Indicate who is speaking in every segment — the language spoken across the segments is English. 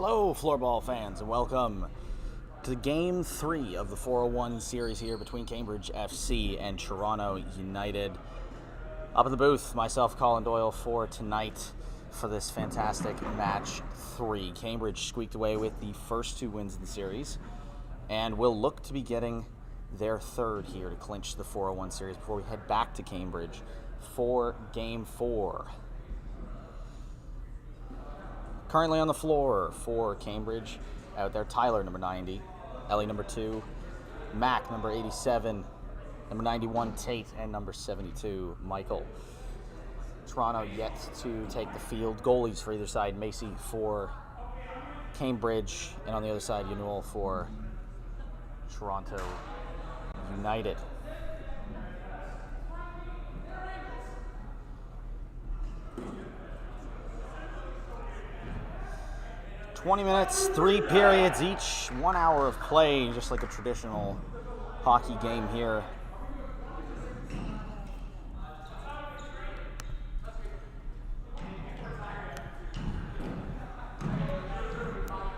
Speaker 1: Hello, floorball fans, and welcome to Game 3 of the 401 series here between Cambridge FC and Toronto United. Up in the booth, myself, Colin Doyle, for tonight for this fantastic match 3. Cambridge squeaked away with the first 2 wins in the series, and will look to be getting their third here to clinch the 401 series before we head back to Cambridge for Game 4. Currently on the floor for Cambridge, out there, Tyler, number 90, Ellie, number 2, Mac, number 87, number 91, Tate, and number 72, Michael. Toronto yet to take the field. Goalies for either side, Macy for Cambridge, and on the other side, Yanuel for Toronto United. "20 minutes, 3 periods each, 1 hour of play, just like a traditional hockey game here.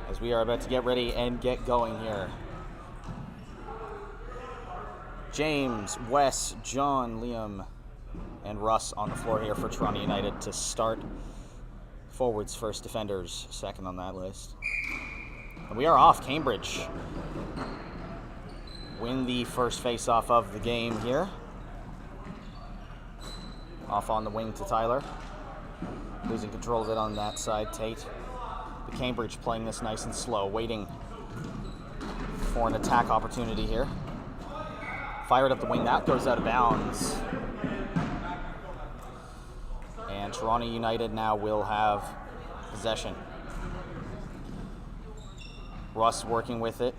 Speaker 1: As we are about to get ready and get going here. James, Wes, John, Liam, and Russ on the floor here for Toronto United to start. Forwards first, defenders second on that list. And we are off. Cambridge win the first face-off of the game here. Off on the wing to Tyler. Losing control of it on that side, Tate. But Cambridge playing this nice and slow, waiting for an attack opportunity here. Fired up the wing, that goes out of bounds. And Toronto United now will have possession. Russ working with it.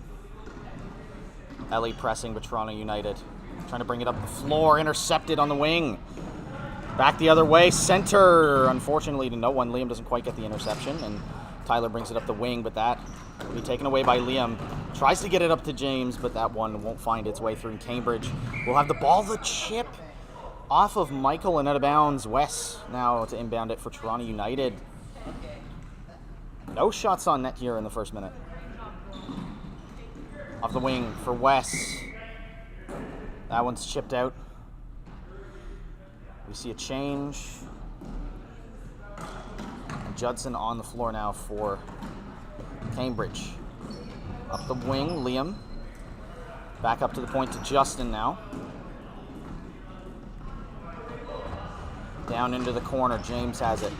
Speaker 1: Ellie pressing, but Toronto United trying to bring it up the floor. Intercepted on the wing. Back the other way. Center, unfortunately, to no one. Liam doesn't quite get the interception, and Tyler brings it up the wing, but that will be taken away by Liam. Tries to get it up to James, but that one won't find its way through. Cambridge will have the ball. The chip off of Michael and out of bounds. Wes now to inbound it for Toronto United. No shots on net here in the first minute. Off the wing for Wes. That one's chipped out. We see a change. And Judson on the floor now for Cambridge. Up the wing, Liam. Back up to the point to Justin now. Down into the corner, James has it.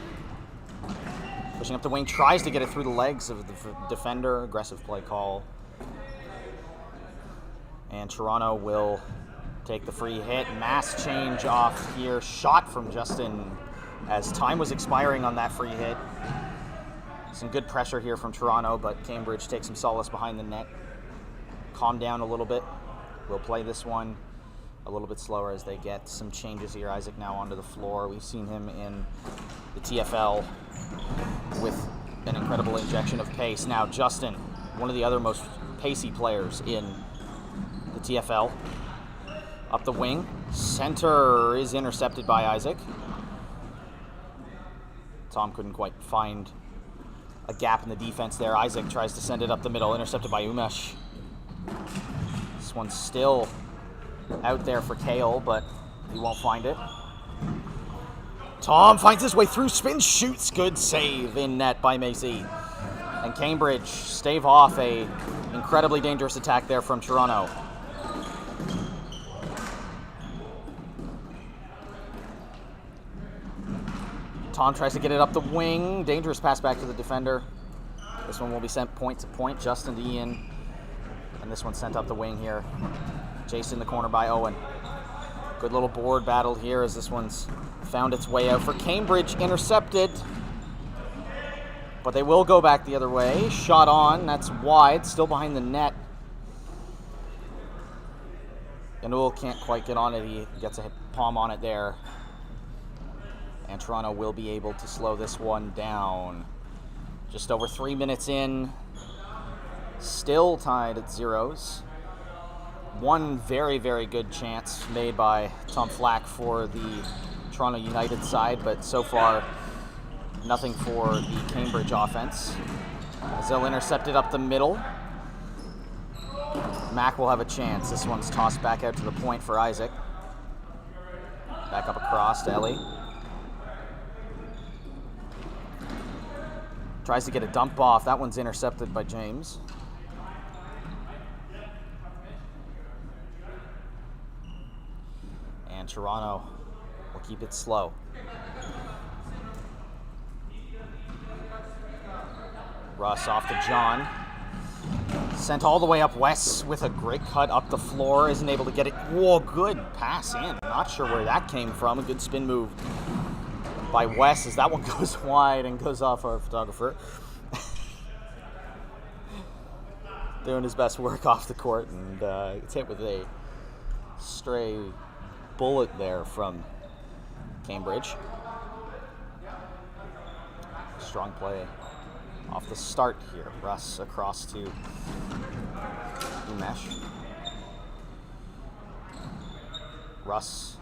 Speaker 1: Pushing up the wing, tries to get it through the legs of the defender. Aggressive play call. And Toronto will take the free hit. Mass change off here. Shot from Justin as time was expiring on that free hit. Some good pressure here from Toronto, but Cambridge takes some solace behind the net. Calm down a little bit. We'll play this one a little bit slower as they get some changes here. Isaac now onto the floor. We've seen him in the TFL with an incredible injection of pace. Now Justin, one of the other most pacey players in the TFL. Up the wing. Center is intercepted by Isaac. Tom couldn't quite find a gap in the defense there. Isaac tries to send it up the middle. Intercepted by Umesh. This one's still out there for Kale, but he won't find it. Tom finds his way through, spins, shoots, good save in net by Macy. And Cambridge stave off a incredibly dangerous attack there from Toronto. Tom tries to get it up the wing. Dangerous pass back to the defender. This one will be sent point to point. Justin to Ian. And this one sent up the wing here. Jason in the corner by Owen. Good little board battle here as this one's found its way out for Cambridge. Intercepted. But they will go back the other way. Shot on. That's wide. Still behind the net. Yanuel can't quite get on it. He gets a palm on it there. And Toronto will be able to slow this one down. Just over 3 minutes in. Still tied at zeros. One very, very good chance made by Tom Flack for the Toronto United side, but so far nothing for the Cambridge offense. Zell intercepted up the middle. Mac will have a chance. This one's tossed back out to the point for Isaac. Back up across to Ellie. Tries to get a dump off. That one's intercepted by James. And Toronto will keep it slow. Russ off to John. Sent all the way up West with a great cut up the floor. Isn't able to get it. Whoa, good pass in. Not sure where that came from. A good spin move by West as that one goes wide and goes off our photographer. Doing his best work off the court, and it's hit with a stray bullet there from Cambridge. Strong play off the start here. Russ across to Umesh. Russ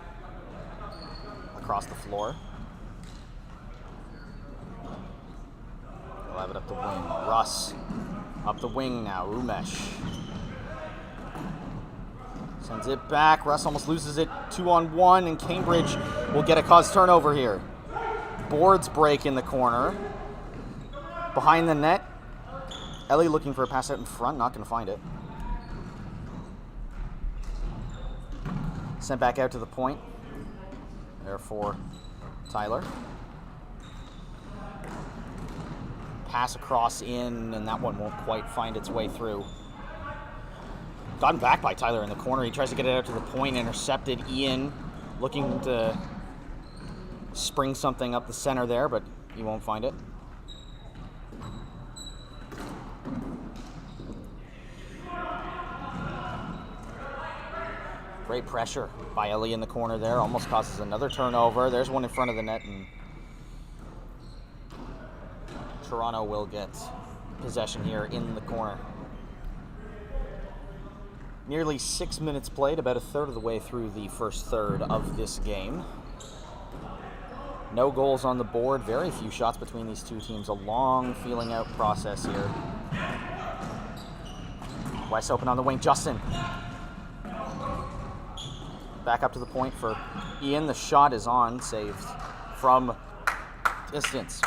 Speaker 1: across the floor. We'll have it up the wing. Russ up the wing now. Umesh sends it back. Russ almost loses it 2-on-1, and Cambridge will get a cause turnover here. Boards break in the corner. Behind the net. Ellie looking for a pass out in front. Not going to find it. Sent back out to the point. Therefore, Tyler. Pass across in, and that one won't quite find its way through. Gotten back by Tyler in the corner. He tries to get it out to the point. Intercepted. Ian looking to spring something up the center there, but he won't find it. Great pressure by Ellie in the corner there. Almost causes another turnover. There's one in front of the net, and Toronto will get possession here in the corner. Nearly 6 minutes played, about a third of the way through the first third of this game. No goals on the board, very few shots between these two teams. A long feeling out process here. West open on the wing, Justin. Back up to the point for Ian. The shot is on, saved from distance.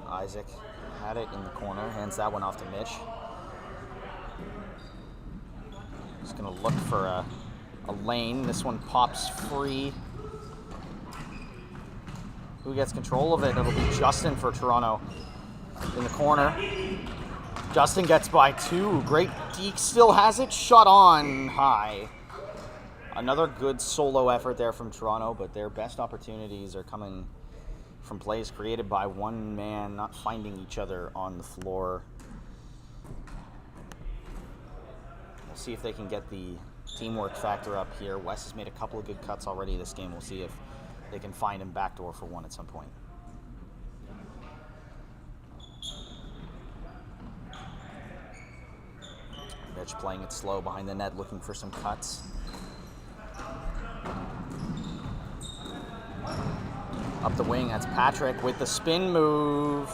Speaker 1: Isaac had it in the corner, hands that one off to Mitch. Just gonna look for a lane. This one pops free. Who gets control of it? It'll be Justin for Toronto in the corner. Justin gets by two. Great Deke still has it. Shot on high. Another good solo effort there from Toronto, but their best opportunities are coming from plays created by one man not finding each other on the floor. We'll see if they can get the teamwork factor up here. West has made a couple of good cuts already this game. We'll see if they can find him backdoor for one at some point. Mitch playing it slow behind the net, looking for some cuts. Up the wing, that's Patrick with the spin move.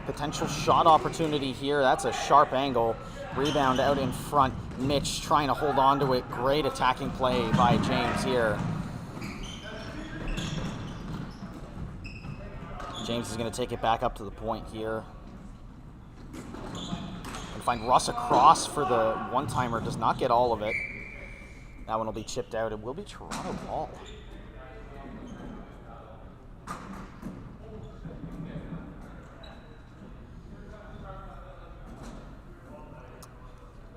Speaker 1: Potential shot opportunity here. That's a sharp angle. Rebound out in front. Mitch trying to hold on to it. Great attacking play by James here. James is going to take it back up to the point here. And find Russ across for the one-timer. Does not get all of it. That one will be chipped out. It will be Toronto ball.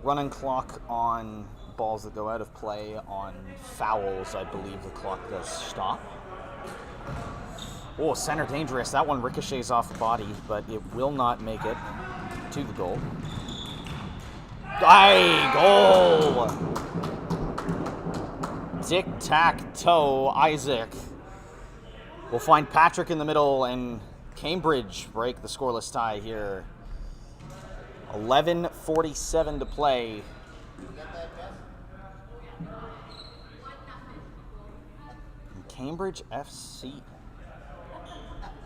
Speaker 1: Running clock on balls that go out of play. On fouls, I believe the clock does stop. Oh, center dangerous. That one ricochets off the body, but it will not make it to the goal. Aye, goal! Tic-tac-toe, Isaac will find Patrick in the middle, and Cambridge break the scoreless tie here 11:47 to play. Cambridge FC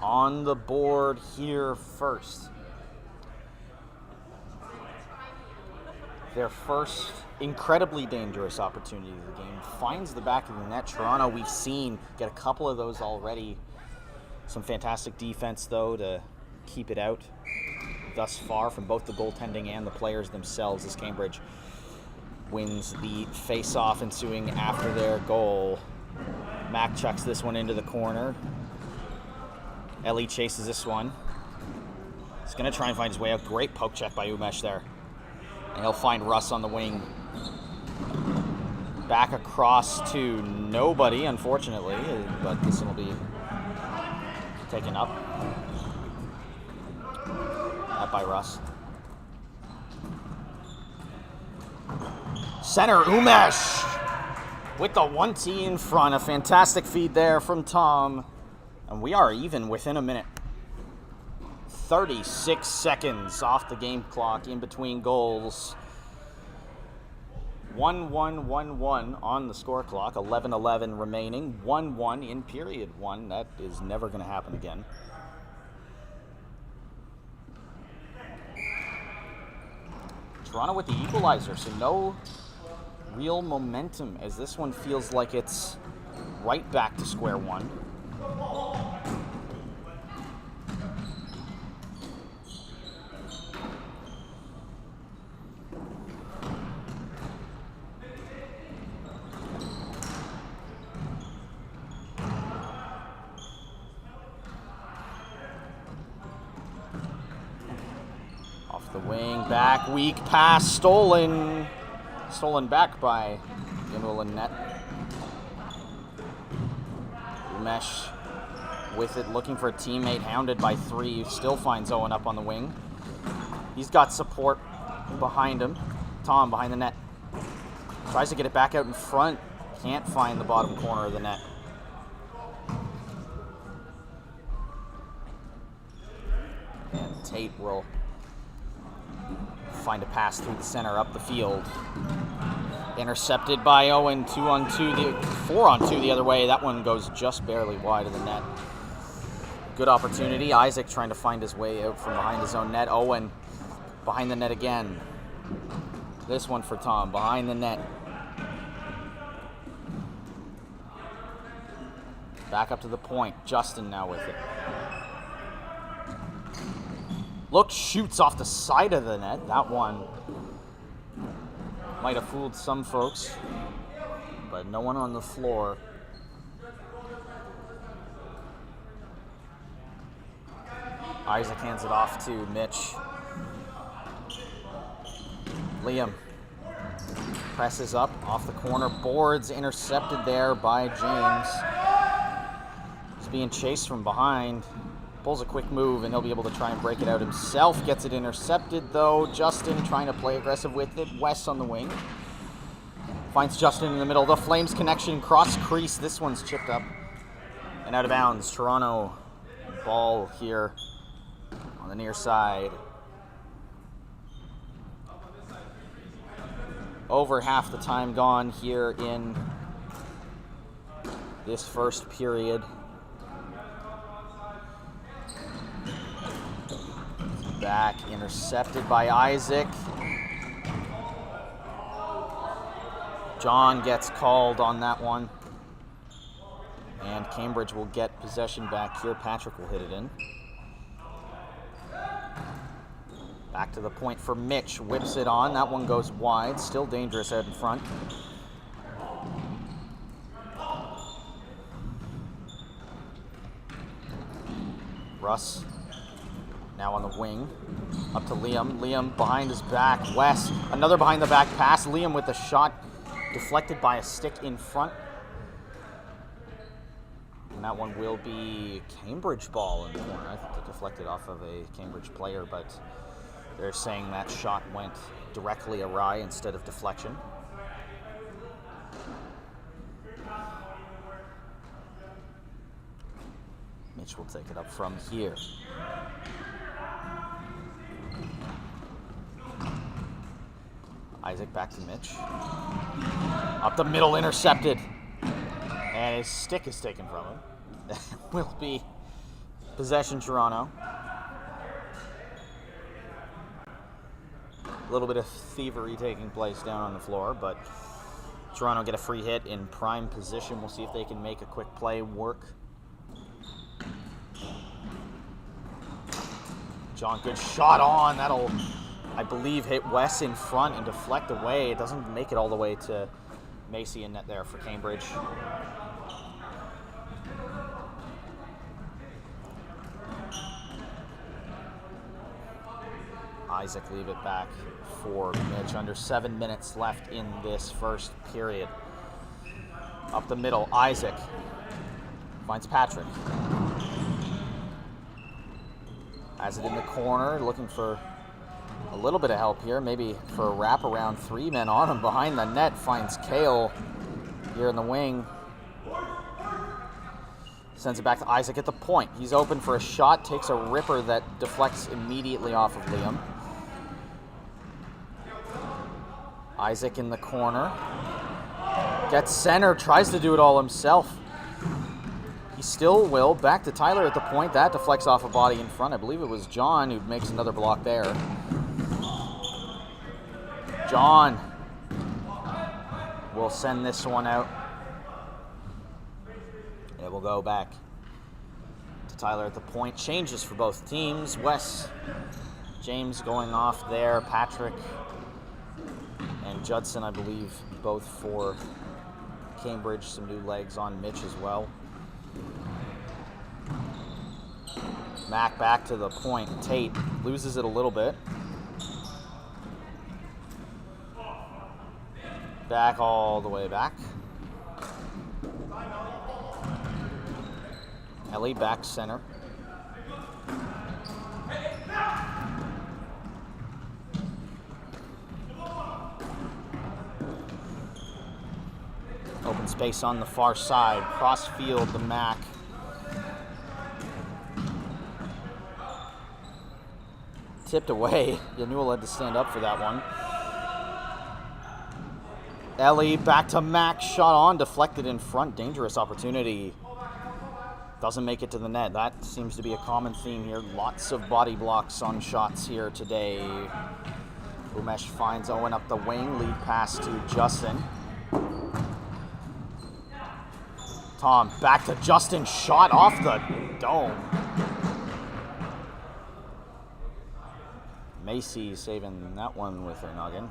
Speaker 1: on the board here first. Their first incredibly dangerous opportunity of the game finds the back of the net. Toronto, we've seen get a couple of those already. Some fantastic defense, though, to keep it out thus far from both the goaltending and the players themselves as Cambridge wins the face-off ensuing after their goal. Mack chucks this one into the corner. Ellie chases this one. He's going to try and find his way out. Great poke check by Umesh there. And he'll find Russ on the wing. Back across to nobody, unfortunately, but this one will be taken up. Up by Russ. Center, Umesh with the 1T in front. A fantastic feed there from Tom. And we are even within a minute. 36 seconds off the game clock in between goals. 1-1-1-1 on the score clock. 11-11 remaining. 1-1 in period one. That is never going to happen again. Toronto with the equalizer, so no real momentum as this one feels like it's right back to square one. Off the wing, back, weak pass, stolen back by Yimul and net. Umesh with it, looking for a teammate, hounded by three. Still finds Owen up on the wing. He's got support behind him. Tom behind the net. Tries to get it back out in front. Can't find the bottom corner of the net. And Tate will find a pass through the center up the field. Intercepted by Owen. 2-on-2, 4-on-2 the other way. That one goes just barely wide of the net. Good opportunity. Isaac trying to find his way out from behind his own net. Owen behind the net again. This one for Tom behind the net. Back up to the point. Justin now with it. Look, shoots off the side of the net. That one might have fooled some folks, but no one on the floor. Isaac hands it off to Mitch. Liam presses up off the corner. Boards intercepted there by James. He's being chased from behind. Pulls a quick move, and he'll be able to try and break it out himself. Gets it intercepted, though. Justin trying to play aggressive with it. Wes on the wing. Finds Justin in the middle. The Flames connection, cross crease. This one's chipped up and out of bounds. Toronto ball here on the near side. Over half the time gone here in this first period. Back, intercepted by Isaac. John gets called on that one. And Cambridge will get possession back here. Patrick will hit it in. Back to the point for Mitch. Whips it on. That one goes wide. Still dangerous out in front. Russ now on the wing. Up to Liam. Liam behind his back. Wes, another behind the back pass. Liam with the shot deflected by a stick in front. And that one will be Cambridge ball in the corner. I think it deflected off of a Cambridge player, but they're saying that shot went directly awry instead of deflection. Mitch will take it up from here. Isaac back to Mitch. Up the middle, intercepted. And his stick is taken from him. Will be possession Toronto. A little bit of thievery taking place down on the floor, but Toronto get a free hit in prime position. We'll see if they can make a quick play work. John, good shot on. That'll, I believe, hit Wes in front and deflect away. It doesn't make it all the way to Macy in net there for Cambridge. Isaac leave it back for Mitch. Under 7 minutes left in this first period. Up the middle, Isaac finds Patrick. Has it in the corner, looking for a little bit of help here, maybe for a wraparound. 3 men on him behind the net. Finds Kale here in the wing. Sends it back to Isaac at the point. He's open for a shot, takes a ripper that deflects immediately off of Liam. Isaac in the corner. Gets center, tries to do it all himself. He still will. Back to Tyler at the point. That deflects off a body in front. I believe it was John who makes another block there. John will send this one out. It will go back to Tyler at the point. Changes for both teams. Wes, James going off there. Patrick and Judson, I believe, both for Cambridge. Some new legs on Mitch as well. Mac back to the point. Tate loses it a little bit. Back all the way back. Ellie back center. Open space on the far side. Cross field to Mac. Tipped away. Yanuel had to stand up for that one. Ellie back to Mac. Shot on. Deflected in front. Dangerous opportunity. Doesn't make it to the net. That seems to be a common theme here. Lots of body blocks on shots here today. Umesh finds Owen up the wing. Lead pass to Justin. Tom back to Justin. Shot off the dome. Macy saving that one with her noggin.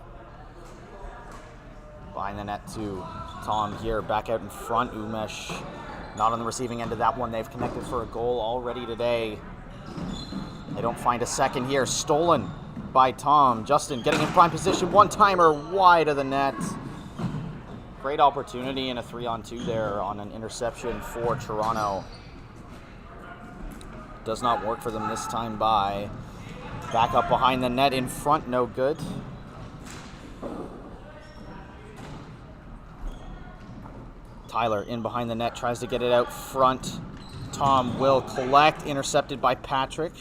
Speaker 1: Behind the net to Tom here. Back out in front. Umesh not on the receiving end of that one. They've connected for a goal already today. They don't find a second here. Stolen by Tom. Justin getting in prime position. One-timer wide of the net. Great opportunity and a 3-on-2 there on an interception for Toronto. Does not work for them this time by. Back up behind the net in front, no good. Tyler in behind the net, tries to get it out front. Tom will collect, intercepted by Patrick.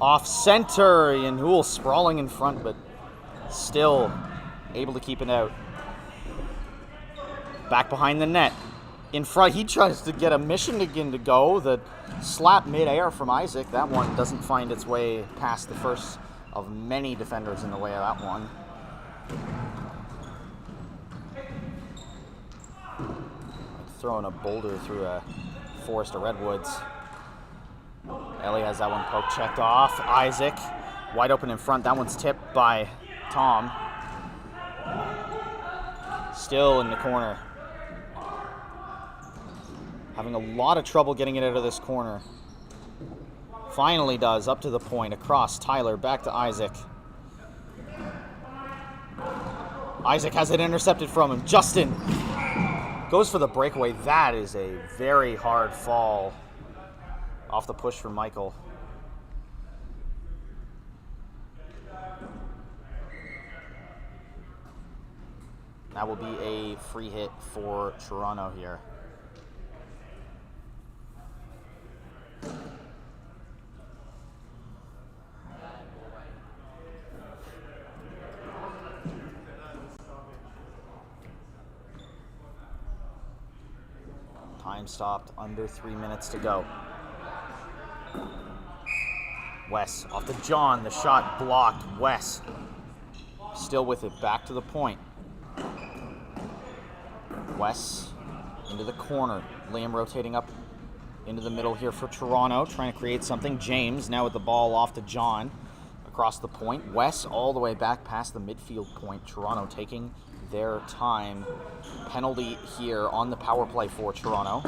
Speaker 1: Off center, Yanuel sprawling in front, but still able to keep it out. Back behind the net. In front, he tries to get a Michigan to go. The slap mid-air from Isaac. That one doesn't find its way past the first of many defenders in the way of that one. Throwing a boulder through a forest of redwoods. Ellie has that one poke checked off. Isaac wide open in front. That one's tipped by Tom. Still in the corner. Having a lot of trouble getting it out of this corner. Finally does, up to the point, across Tyler, back to Isaac. Isaac has it intercepted from him. Justin goes for the breakaway. That is a very hard fall off the push from Michael. That will be a free hit for Toronto here. Time stopped, under 3 minutes to go. Wes off to John, the shot blocked. Wes still with it, back to the point. Wes into the corner. Liam rotating up into the middle here for Toronto, trying to create something. James now with the ball off to John, across the point. Wes all the way back past the midfield point. Toronto taking their time. Penalty here on the power play for Toronto.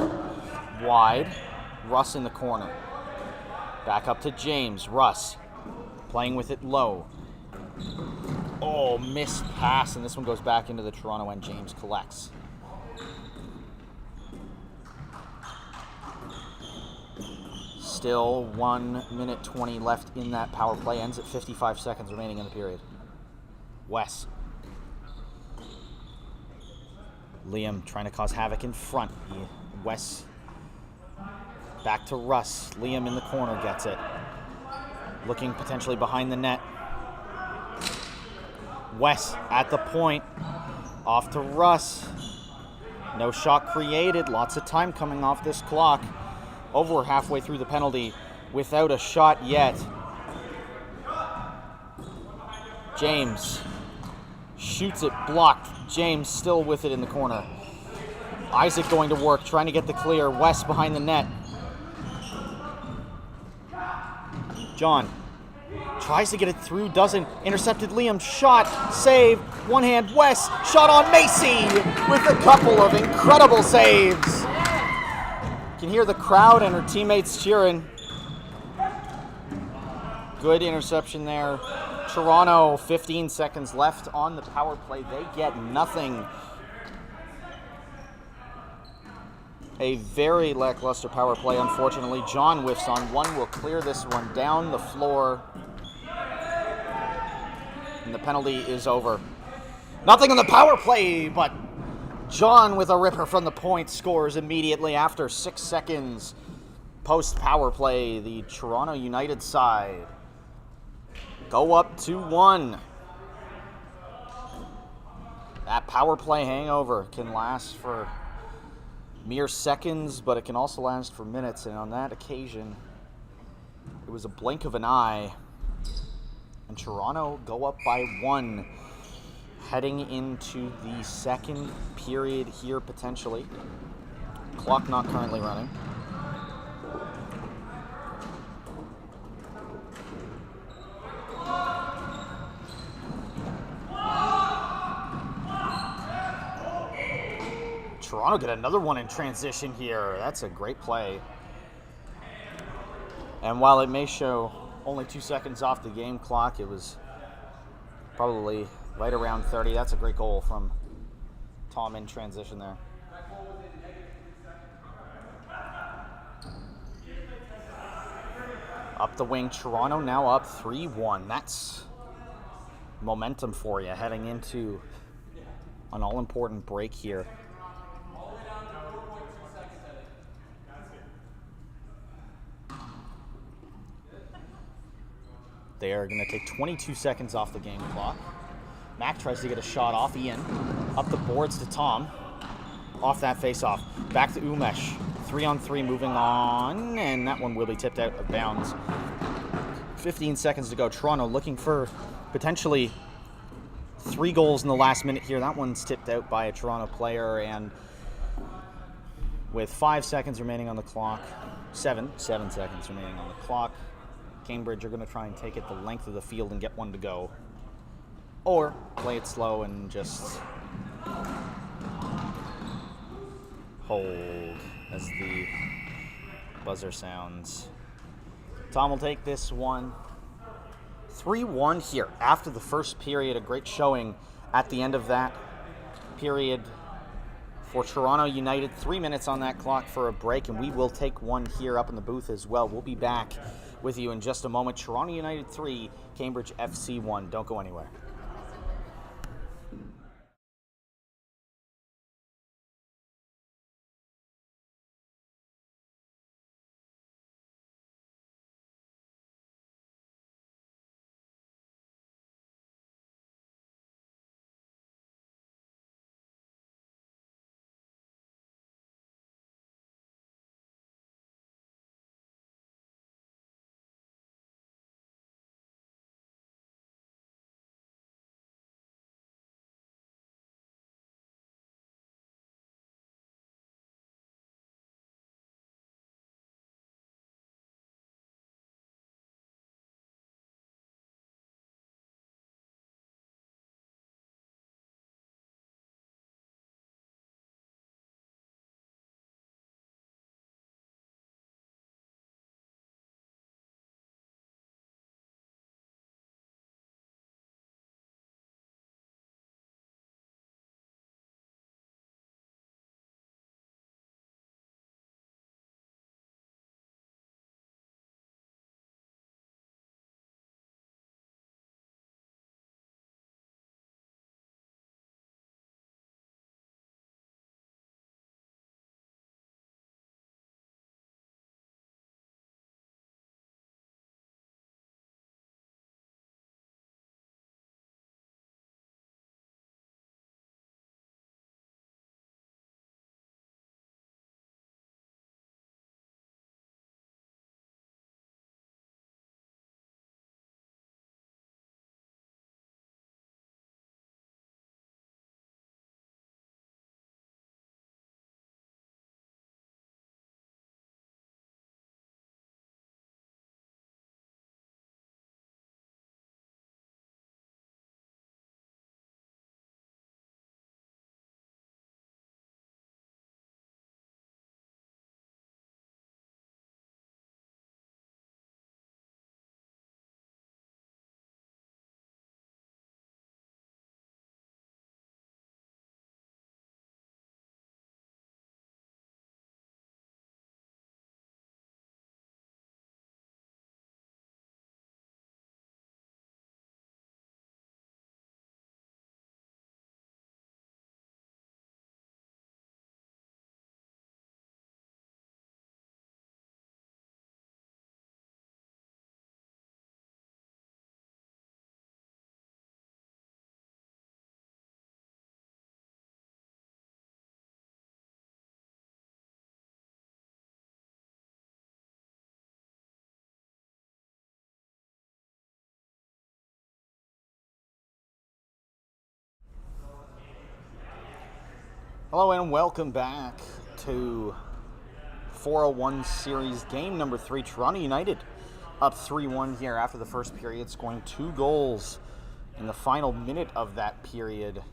Speaker 1: Wide. Russ in the corner. Back up to James. Russ playing with it low. Oh, missed pass, and this one goes back into the Toronto end. James collects. Still 1 minute 20 left in that power play. Ends at 55 seconds remaining in the period. Wes. Liam trying to cause havoc in front. Wes back to Russ. Liam in the corner gets it. Looking potentially behind the net. Wes at the point. Off to Russ. No shot created. Lots of time coming off this clock. Over halfway through the penalty without a shot yet. James shoots it, blocked. James still with it in the corner. Isaac going to work, trying to get the clear. Wes behind the net. John tries to get it through, doesn't. Intercepted Liam, shot, save, one hand. Wes, shot on Macy with a couple of incredible saves. You can hear the crowd and her teammates cheering. Good interception there. Toronto, 15 seconds left on the power play. They get nothing. A very lackluster power play, unfortunately. John whiffs on one. Will clear this one down the floor. And the penalty is over. Nothing on the power play, but John with a ripper from the point scores immediately after 6 seconds post power play. The Toronto United side go up 2-1. That power play hangover can last for mere seconds, but it can also last for minutes. And on that occasion, it was a blink of an eye. And Toronto go up by 1. Heading into the second period here, potentially. Clock not currently running. Toronto get another one in transition here. That's a great play. And while it may show only 2 seconds off the game clock, it was probably right around 30. That's a great goal from Tom in transition there. Up the wing, Toronto now up 3-1. That's momentum for you heading into an all-important break here. They are going to take 22 seconds off the game clock. Mac tries to get a shot off Ian. Up the boards to Tom. Off that face-off. Back to Umesh. 3-on-3 moving on. And that one will be tipped out of bounds. 15 seconds to go. Toronto looking for potentially 3 goals in the last minute here. That one's tipped out by a Toronto player. And with 5 seconds remaining on the clock, 7 seconds remaining on the clock, Cambridge are going to try and take it the length of the field and get one to go. Or play it slow and just hold as the buzzer sounds. Tom will take this one. 3-1 here after the first period. A great showing at the end of that period for Toronto United. 3 minutes on that clock for a break, and we will take one here up in the booth as well. We'll be back with you in just a moment. Toronto United 3, Cambridge FC 1. Don't go anywhere. Hello and welcome back to 401 Series game number 3. Toronto United up 3-1 here after the first period, scoring 2 goals in the final minute of that period.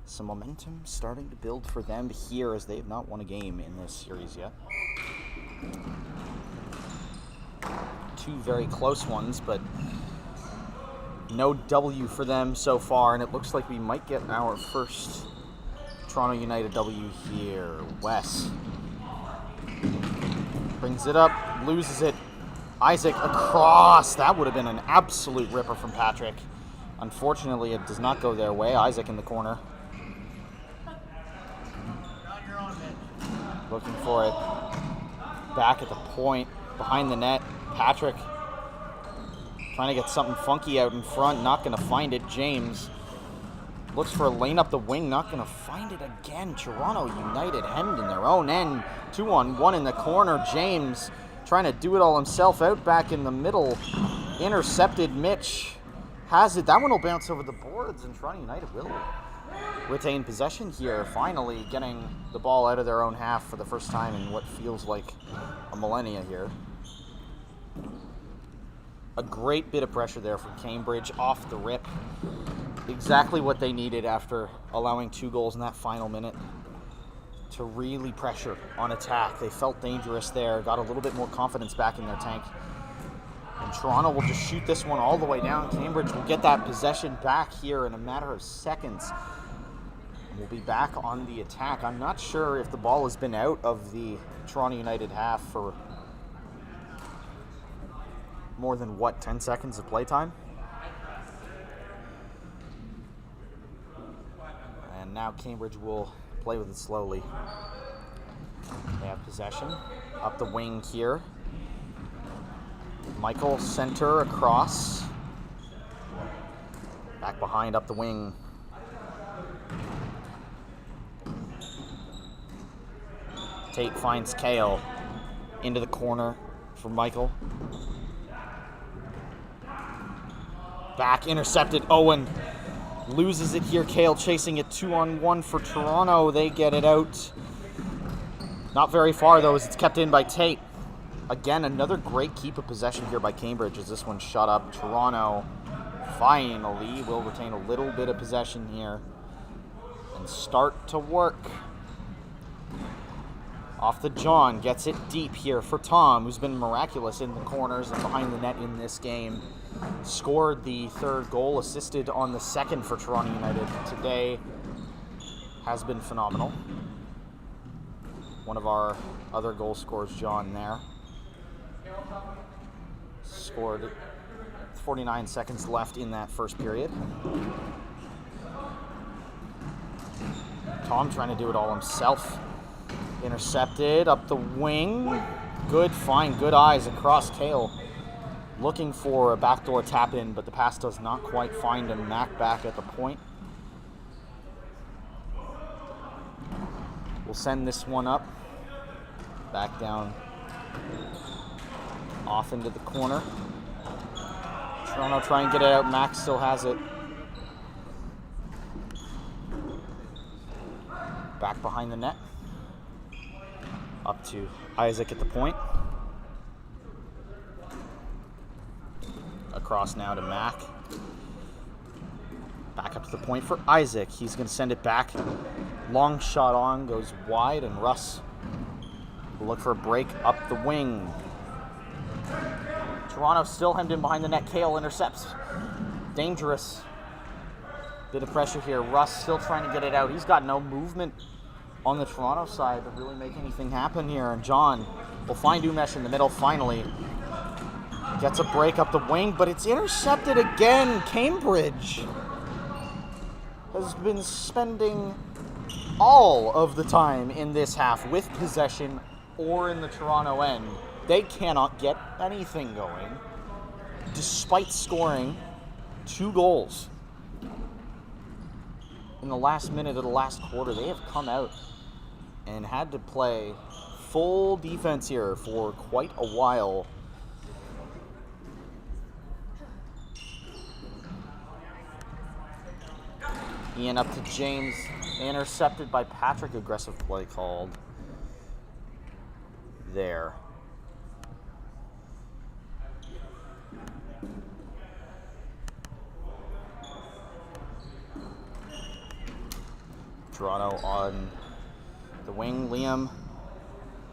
Speaker 1: Some momentum starting to build for them here as they have not won a game in this series yet. 2 very close ones, but no W for them so far, and it looks like we might get our first Toronto United W here. Wes brings it up, loses it. Isaac across. That would have been an absolute ripper from Patrick. Unfortunately, it does not go their way. Isaac in the corner. Looking for it. Back at the point, behind the net. Patrick trying to get something funky out in front, not going to find it. James looks for a lane up the wing, not going to find it again. Toronto United hemmed in their own end. 2-on-1 in the corner. James trying to do it all himself, out back in the middle. Intercepted. Mitch has it. That one will bounce over the boards, and Toronto United will retain possession here, finally getting the ball out of their own half for the first time in what feels like a millennia here. A great bit of pressure there from Cambridge off the rip. Exactly what they needed after allowing 2 goals in that final minute to really pressure on attack. They felt dangerous there, got a little bit more confidence back in their tank. And Toronto will just shoot this one all the way down. Cambridge will get that possession back here in a matter of seconds. And we'll be back on the attack. I'm not sure if the ball has been out of the Toronto United half for more than, 10 seconds of playtime? And now Cambridge will play with it slowly. They have possession. Up the wing here. Michael center across. Back behind up the wing. Tate finds Kale. Into the corner for Michael. Back, intercepted. Owen loses it here. Kale chasing it 2-on-1 for Toronto. They get it out. Not very far, though, as it's kept in by Tate. Again, another great keep of possession here by Cambridge as this one shut up. Toronto finally will retain a little bit of possession here and start to work. Off the John, gets it deep here for Tom, who's been miraculous in the corners and behind the net in this game. Scored the 3rd goal, assisted on the 2nd for Toronto United today. Has been phenomenal. One of our other goal scorers, John, there. Scored 49 seconds left in that first period. Tom trying to do it all himself. Intercepted up the wing. Good find, good eyes across Kale. Looking for a backdoor tap in, but the pass does not quite find him. Mac back at the point. We'll send this one up. Back down. Off into the corner. Toronto try and get it out. Mac still has it. Back behind the net. Up to Isaac at the point. Across now to Mac. Back up to the point for Isaac. He's going to send it back. Long shot on, goes wide, and Russ will look for a break up the wing. Toronto still hemmed in behind the net. Kale intercepts. Dangerous. Bit of pressure here. Russ still trying to get it out. He's got no movement on the Toronto side to really make anything happen here. And John will find Umesh in the middle finally. Gets a break up the wing, but it's intercepted again. Cambridge has been spending all of the time in this half with possession or in the Toronto end. They cannot get anything going despite scoring 2 goals. In the last minute of the last quarter, they have come out and had to play full defense here for quite a while. Ian up to James. Intercepted by Patrick. Aggressive play called there. Toronto on the wing. Liam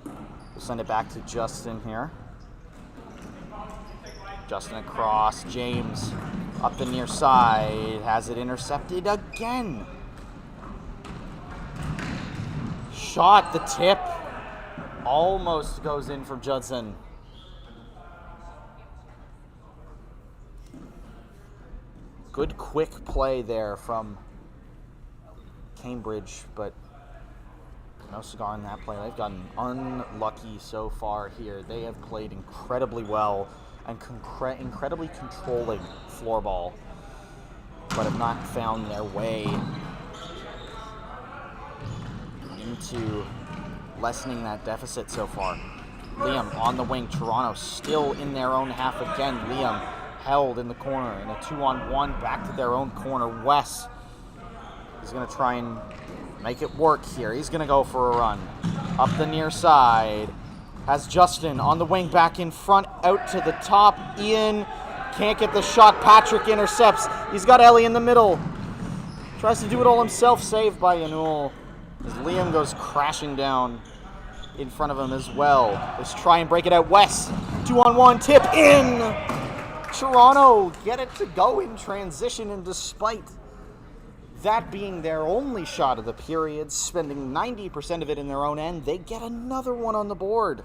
Speaker 1: will send it back to Justin here. Justin across. James up the near side. Has it intercepted again. Shot, the tip. Almost goes in from Judson. Good quick play there from Cambridge, but no cigar in that play. They've gotten unlucky so far here. They have played incredibly well and incredibly controlling floor ball, but have not found their way into lessening that deficit so far. Liam on the wing. Toronto still in their own half again. Liam held in the corner in a 2-on-1 back to their own corner. Wes is going to try and make it work here. He's going to go for a run up the near side. Has Justin on the wing back in front, out to the top. Ian can't get the shot. Patrick intercepts. He's got Ellie in the middle. Tries to do it all himself. Saved by Yanul as Liam goes crashing down in front of him as well. Let's try and break it out. Wes, 2-on-1, tip in. Toronto get it to go in transition, and despite that being their only shot of the period, spending 90% of it in their own end, they get another one on the board.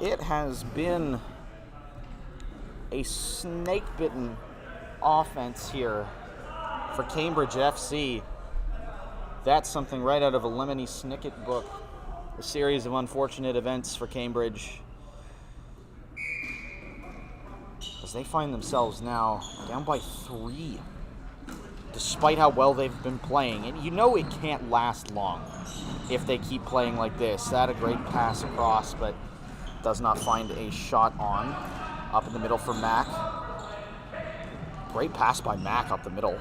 Speaker 1: It has been a snake-bitten offense here for Cambridge FC. That's something right out of a Lemony Snicket book. A series of unfortunate events for Cambridge, as they find themselves now down by 3, despite how well they've been playing. And you know it can't last long if they keep playing like this. That a great pass across, but does not find a shot on. Up in the middle for Mac. Great pass by Mac up the middle.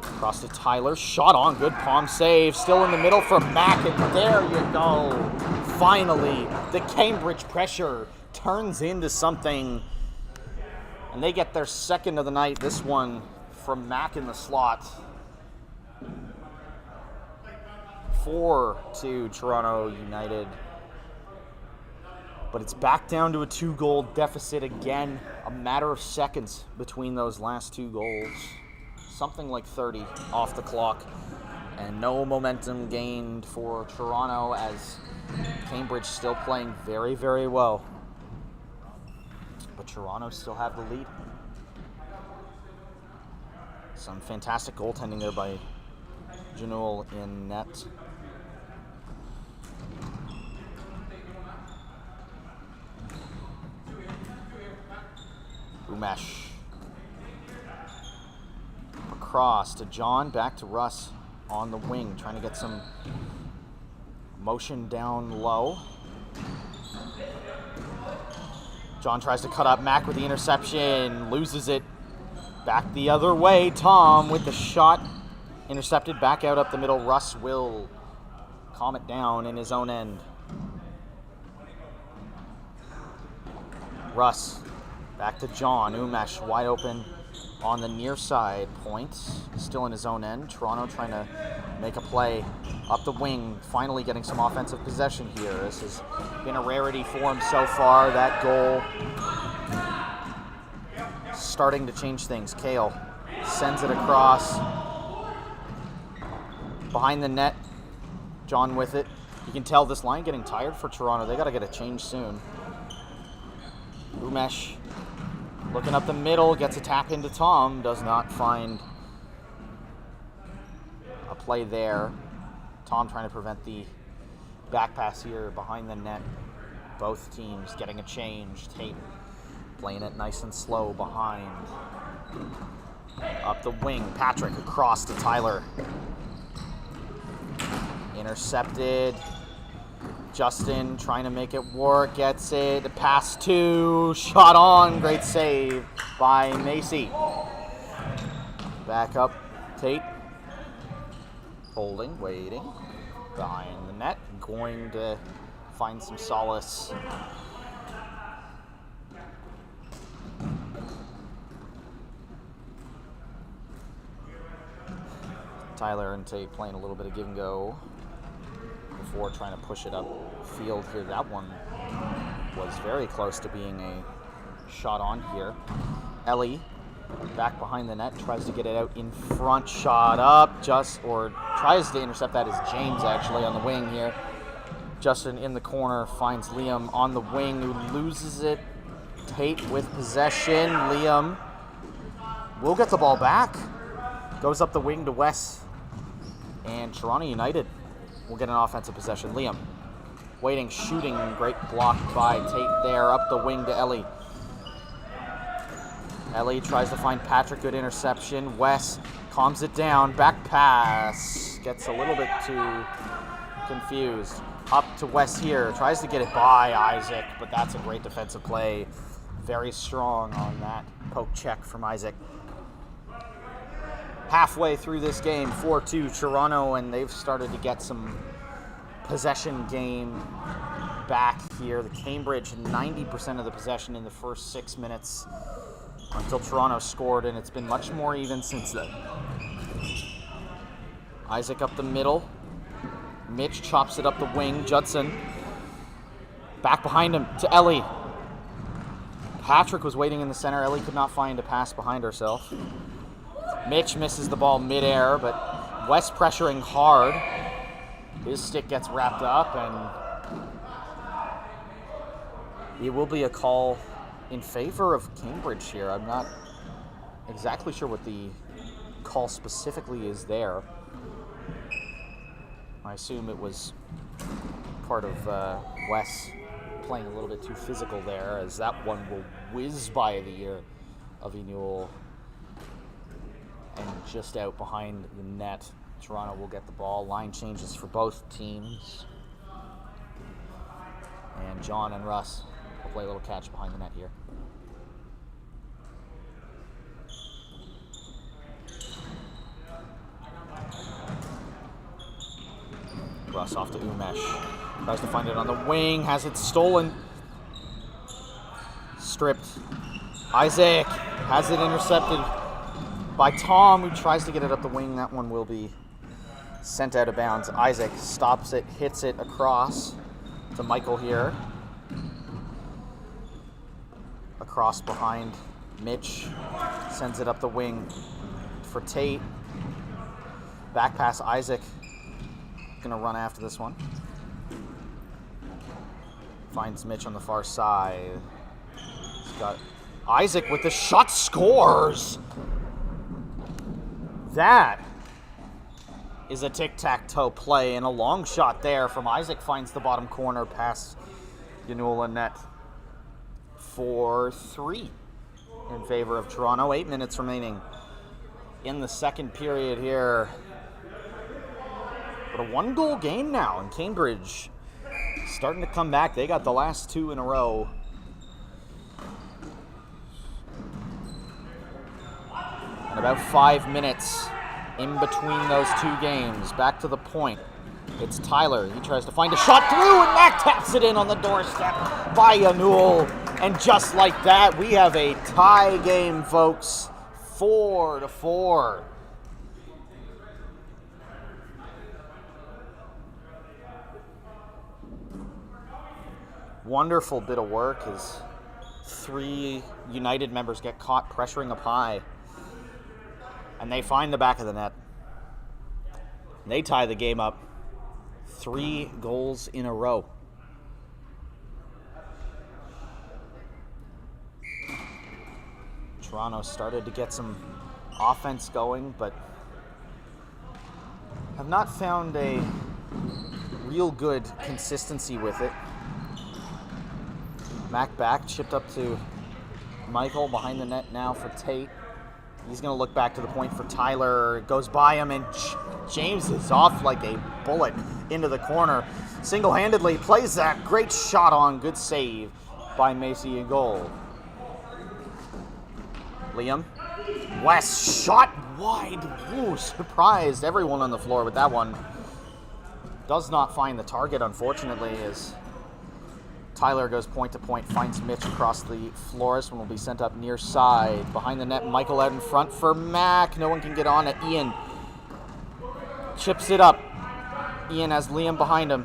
Speaker 1: Across to Tyler. Shot on. Good palm save. Still in the middle for Mac, and there you go. Finally, the Cambridge pressure turns into something, and they get their second of the night. This one from Mac in the slot. 4-2 Toronto United. But it's back down to a 2-goal deficit again. A matter of seconds between those last 2 goals. Something like 30 off the clock. And no momentum gained for Toronto, as Cambridge still playing very, very well. But Toronto still have the lead. Some fantastic goaltending there by Janul in net. Umesh. Across to John, back to Russ on the wing, trying to get some motion down low. John tries to cut up Mac with the interception, loses it. Back the other way, Tom with the shot. Intercepted, back out up the middle. Russ will calm it down in his own end. Russ, back to John. Umesh wide open on the near side point, still in his own end. Toronto trying to make a play up the wing, finally getting some offensive possession here. This has been a rarity for him so far. That goal starting to change things. Kale sends it across behind the net. John with it. You can tell this line getting tired for Toronto. They got to get a change soon. Umesh looking up the middle, gets a tap into Tom, does not find a play there. Tom trying to prevent the back pass here behind the net. Both teams getting a change. Tate playing it nice and slow behind. Up the wing, Patrick across to Tyler. Intercepted. Justin trying to make it work, gets it, pass 2, shot on, great save by Macy. Back up, Tate. Holding, waiting. Behind the net, going to find some solace. Tyler and Tate playing a little bit of give and go before trying to push it up field here. That one was very close to being a shot on here. Ellie back behind the net, tries to get it out in front, shot up, tries to intercept that is James actually on the wing here. Justin in the corner finds Liam on the wing who loses it. Tate with possession. Liam will get the ball back. Goes up the wing to Wes. And Toronto United will get an offensive possession. Liam waiting, shooting, great block by Tate there, up the wing to Ellie. Ellie tries to find Patrick, good interception. Wes calms it down, back pass. Gets a little bit too confused. Up to Wes here, tries to get it by Isaac, but that's a great defensive play. Very strong on that poke check from Isaac. Halfway through this game, 4-2 Toronto, and they've started to get some possession game back here. The Cambridge, 90% of the possession in the first 6 minutes until Toronto scored, and it's been much more even since then. Isaac up the middle. Mitch chops it up the wing. Judson back behind him to Ellie. Patrick was waiting in the center. Ellie could not find a pass behind herself. Mitch misses the ball midair, but Wes pressuring hard. His stick gets wrapped up, and it will be a call in favor of Cambridge here. I'm not exactly sure what the call specifically is there. I assume it was part of Wes playing a little bit too physical there, as that one will whiz by the ear of Ewell and just out behind the net. Toronto will get the ball. Line changes for both teams. And John and Russ will play a little catch behind the net here. Russ off to Umesh. Tries to find it on the wing. Has it stolen. Stripped. Isaac has it intercepted by Tom, who tries to get it up the wing. That one will be sent out of bounds. Isaac stops it, hits it across to Michael here. Across behind Mitch. Sends it up the wing for Tate. Back pass Isaac. Gonna run after this one. Finds Mitch on the far side. He's got Isaac with the shot, scores! That is a tic-tac-toe play, and a long shot there from Isaac finds the bottom corner past Ewell net. 4-3 in favor of Toronto. 8 minutes remaining in the second period here. But a one-goal game now, and Cambridge starting to come back. They got the last two in a row. And about 5 minutes in between those two games. Back to the point. It's Tyler. He tries to find a shot through, and Mac taps it in on the doorstep by Ewell. And just like that, we have a tie game, folks. 4-4. Wonderful bit of work as 3 United members get caught pressuring up high. And they find the back of the net. They tie the game up. 3 goals in a row. Toronto started to get some offense going, but have not found a real good consistency with it. Mac back, chipped up to Michael behind the net now for Tate. He's going to look back to the point for Tyler. Goes by him, and James is off like a bullet into the corner. Single-handedly plays that. Great shot on. Good save by Macy in goal. Liam West shot wide. Ooh, surprised everyone on the floor with that one. Does not find the target, unfortunately, as Tyler goes point to point, finds Mitch across the floor. This one will be sent up near side. Behind the net, Michael out in front for Mac. No one can get on it. Ian chips it up. Ian has Liam behind him.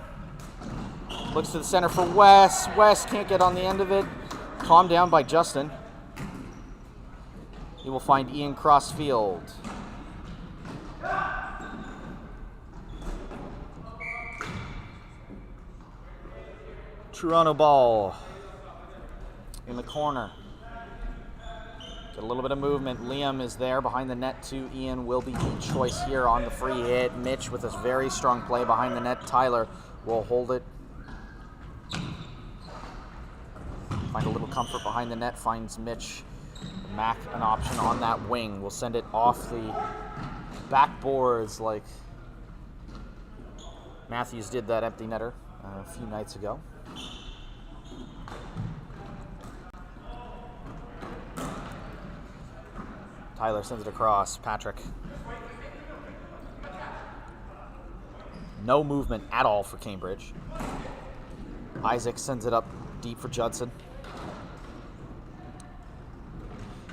Speaker 1: Looks to the center for Wes. Wes can't get on the end of it. Calmed down by Justin. He will find Ian cross field. Toronto ball in the corner. Get a little bit of movement. Liam is there behind the net to Ian. Will be the choice here on the free hit. Mitch with a very strong play behind the net. Tyler will hold it. Find a little comfort behind the net. Finds Mitch. Mac an option on that wing. Will send it off the backboards like Matthews did that empty netter a few nights ago. Tyler sends it across. Patrick. No movement at all for Cambridge. Isaac sends it up deep for Judson.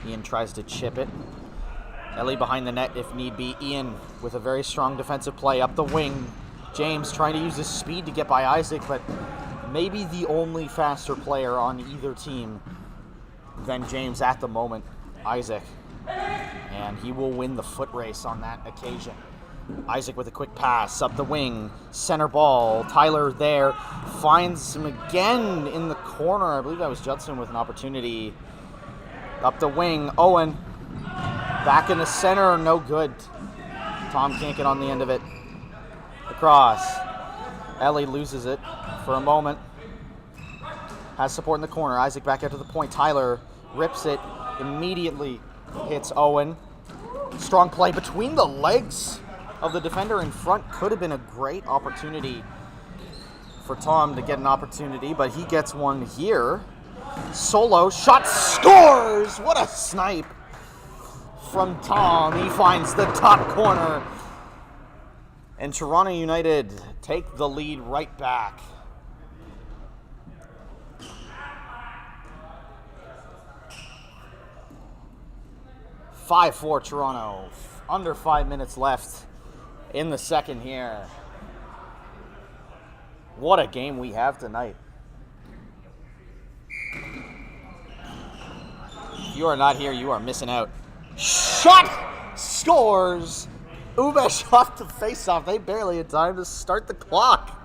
Speaker 1: Ian tries to chip it. Ellie behind the net if need be. Ian with a very strong defensive play up the wing. James trying to use his speed to get by Isaac, but maybe the only faster player on either team than James at the moment, Isaac. And he will win the foot race on that occasion. Isaac with a quick pass up the wing. Center ball. Tyler there. Finds him again in the corner. I believe that was Judson with an opportunity. Up the wing. Owen. Back in the center. No good. Tom can't get on the end of it. Across. Ellie loses it for a moment. Has support in the corner. Isaac back out to the point. Tyler rips it. Immediately hits Owen. Strong play between the legs of the defender in front. Could have been a great opportunity for Tom to get an opportunity, but he gets one here. Solo shot, scores! What a snipe from Tom. He finds the top corner. And Toronto United take the lead right back. (5-4) Toronto. Under 5 minutes left in the second here. What a game we have tonight. If you are not here, you are missing out. Shot! Scores! Umesh off the face-off. They barely had time to start the clock.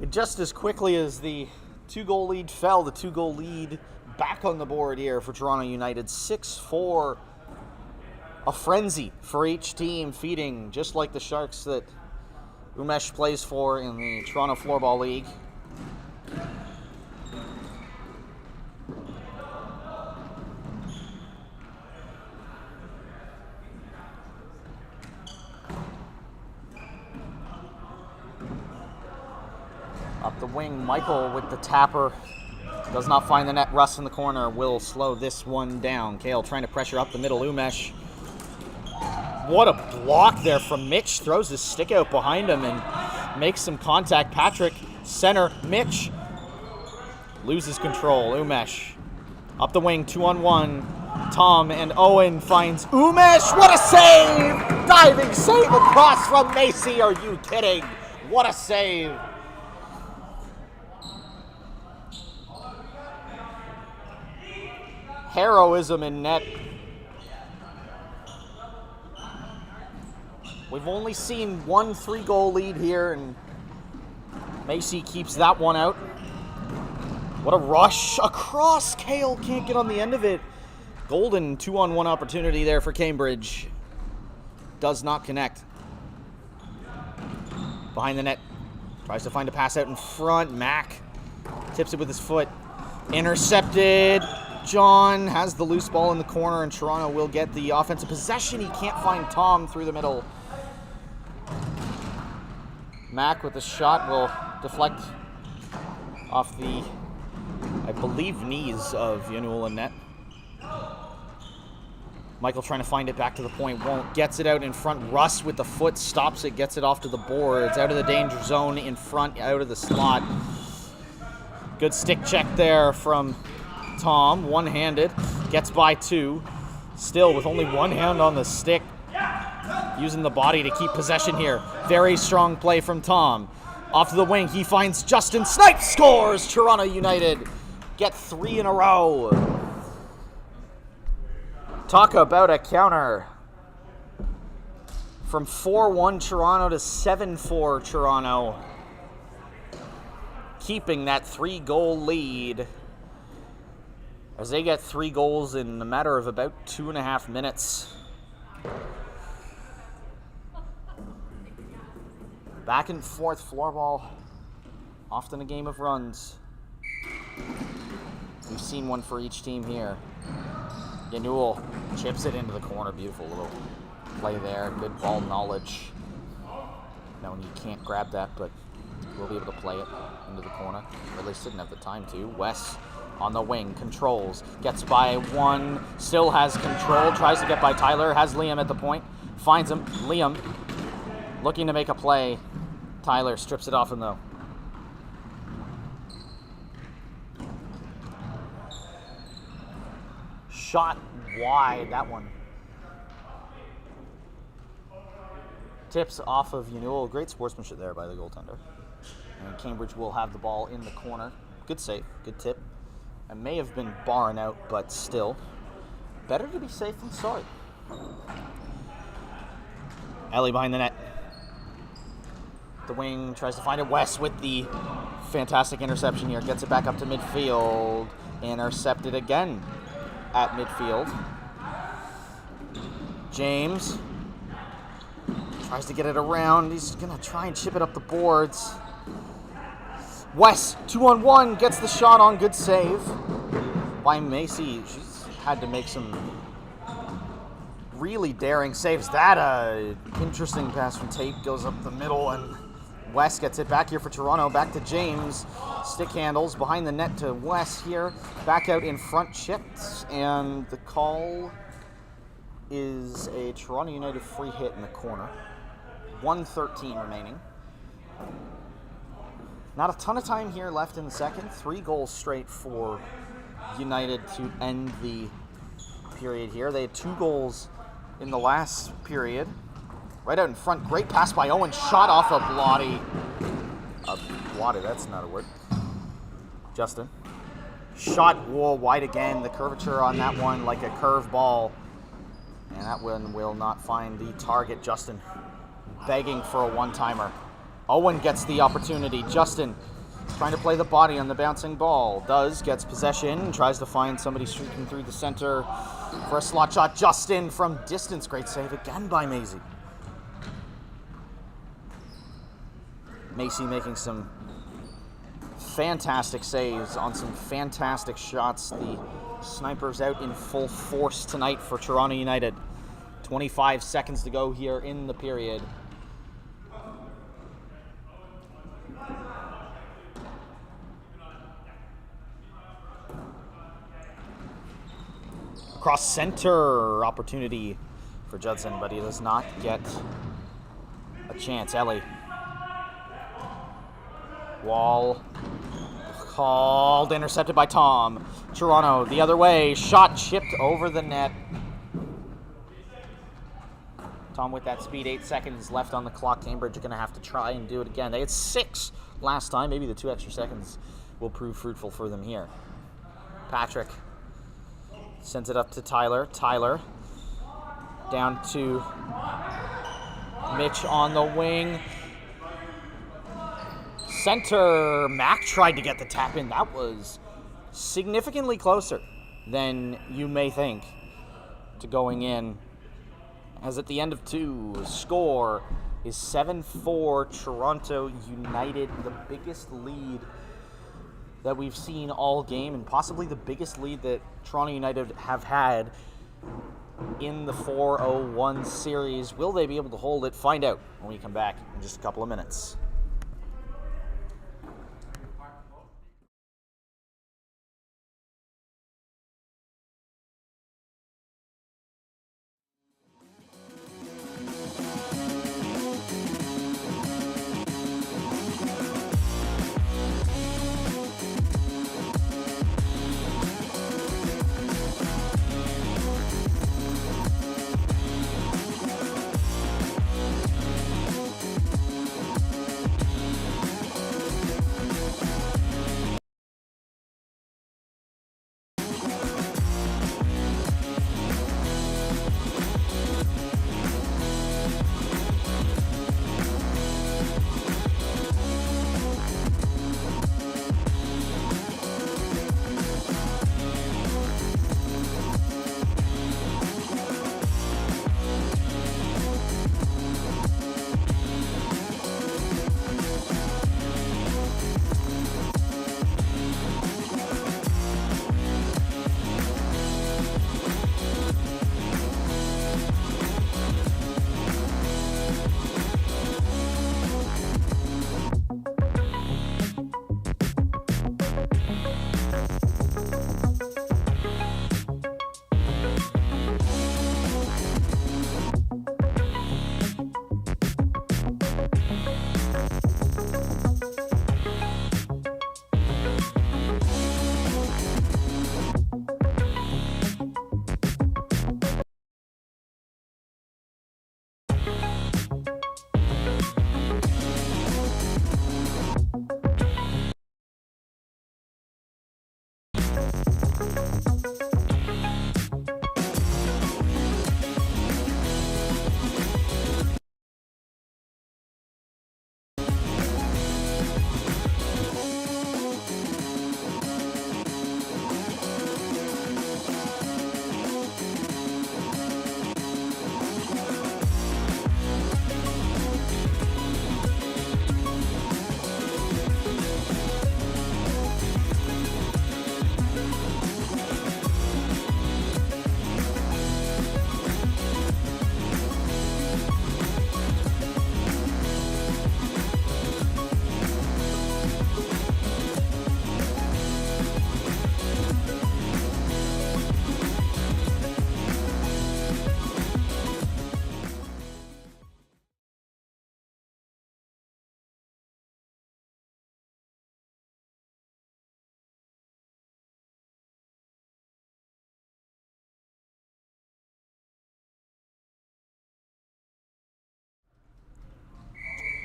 Speaker 1: Just as quickly as the two-goal lead fell, the two-goal lead back on the board here for Toronto United. 6-4. A frenzy for each team, feeding just like the Sharks that Umesh plays for in the Toronto Floorball League. Up the wing, Michael with the tapper. Does not find the net. Russ in the corner will slow this one down. Kale trying to pressure up the middle. Umesh. What a block there from Mitch. Throws his stick out behind him and makes some contact. Patrick, center. Mitch loses control. Umesh up the wing, 2-on-1. Tom and Owen finds Umesh. What a save! Diving save across from Macy. Are you kidding? What a save! Heroism in net. We've only seen one 3-goal lead here, and Macy keeps that one out. What a rush across. Kale can't get on the end of it. Golden 2-on-1 opportunity there for Cambridge. Does not connect. Behind the net. Tries to find a pass out in front. Mac tips it with his foot. Intercepted. John has the loose ball in the corner, and Toronto will get the offensive possession. He can't find Tom through the middle. Mac with the shot will deflect off the, I believe, knees of Yanul and net. Michael trying to find it back to the point, won't. Gets it out in front. Russ with the foot stops it, gets it off to the boards. Out of the danger zone in front, out of the slot. Good stick check there from Tom, one-handed. Gets by 2. Still with only one hand on the stick. Using the body to keep possession here. Very strong play from Tom. Off to the wing, he finds Justin. Snipes scores! Toronto United get 3 in a row. Talk about a counter. From 4-1 Toronto to 7-4 Toronto. Keeping that 3-goal lead. As they get 3 goals in a matter of about 2.5 minutes. Back and forth floorball. Often a game of runs. We've seen one for each team here. Yanuel chips it into the corner. Beautiful little play there. Good ball knowledge. Knowing you can't grab that, but we'll be able to play it into the corner. Or at least didn't have the time to. Wes on the wing, controls. Gets by 1. Still has control. Tries to get by Tyler. Has Liam at the point. Finds him. Liam looking to make a play. Tyler strips it off him though. Shot wide, that one. Tips off of Yanuel. Great sportsmanship there by the goaltender. And Cambridge will have the ball in the corner. Good save, good tip. It may have been barring out, but still. Better to be safe than sorry. Ellie behind the net. The wing tries to find it. West with the fantastic interception here. Gets it back up to midfield. Intercepted again at midfield. James tries to get it around. He's going to try and chip it up the boards. West, 2-on-1, gets the shot on. Good save by Macy. She's had to make some really daring saves. That interesting pass from Tate goes up the middle, and West gets it back here for Toronto. Back to James. Stick handles behind the net to West here. Back out in front, chipped. And the call is a Toronto United free hit in the corner. 1:13 remaining. Not a ton of time here left in the second. 3 goals straight for United to end the period here. They had 2 goals in the last period. Right out in front. Great pass by Owen. Shot off a Blotti. Blotti, that's not a word. Justin. Shot wide again. The curvature on that one like a curve ball. And that one will not find the target. Justin begging for a one-timer. Owen gets the opportunity. Justin trying to play the body on the bouncing ball. Gets possession. Tries to find somebody streaking through the center for a slot shot. Justin from distance. Great save again by Macy. Macy making some fantastic saves on some fantastic shots. The Snipers out in full force tonight for Toronto United. 25 seconds to go here in the period. Cross center opportunity for Judson, but he does not get a chance. Ellie. Wall called, intercepted by Tom. Toronto the other way, shot chipped over the net. Tom with that speed, 8 seconds left on the clock. Cambridge are going to have to try and do it again. They had 6 last time. Maybe the 2 extra seconds will prove fruitful for them here. Patrick sends it up to Tyler. Tyler down to Mitch on the wing. Center. Mac tried to get the tap in. That was significantly closer than you may think to going in. As at the end of 2, score is 7-4 Toronto United, the biggest lead that we've seen all game and possibly the biggest lead that Toronto United have had in the 4-0-1 series. Will they be able to hold it? Find out when we come back in just a couple of minutes.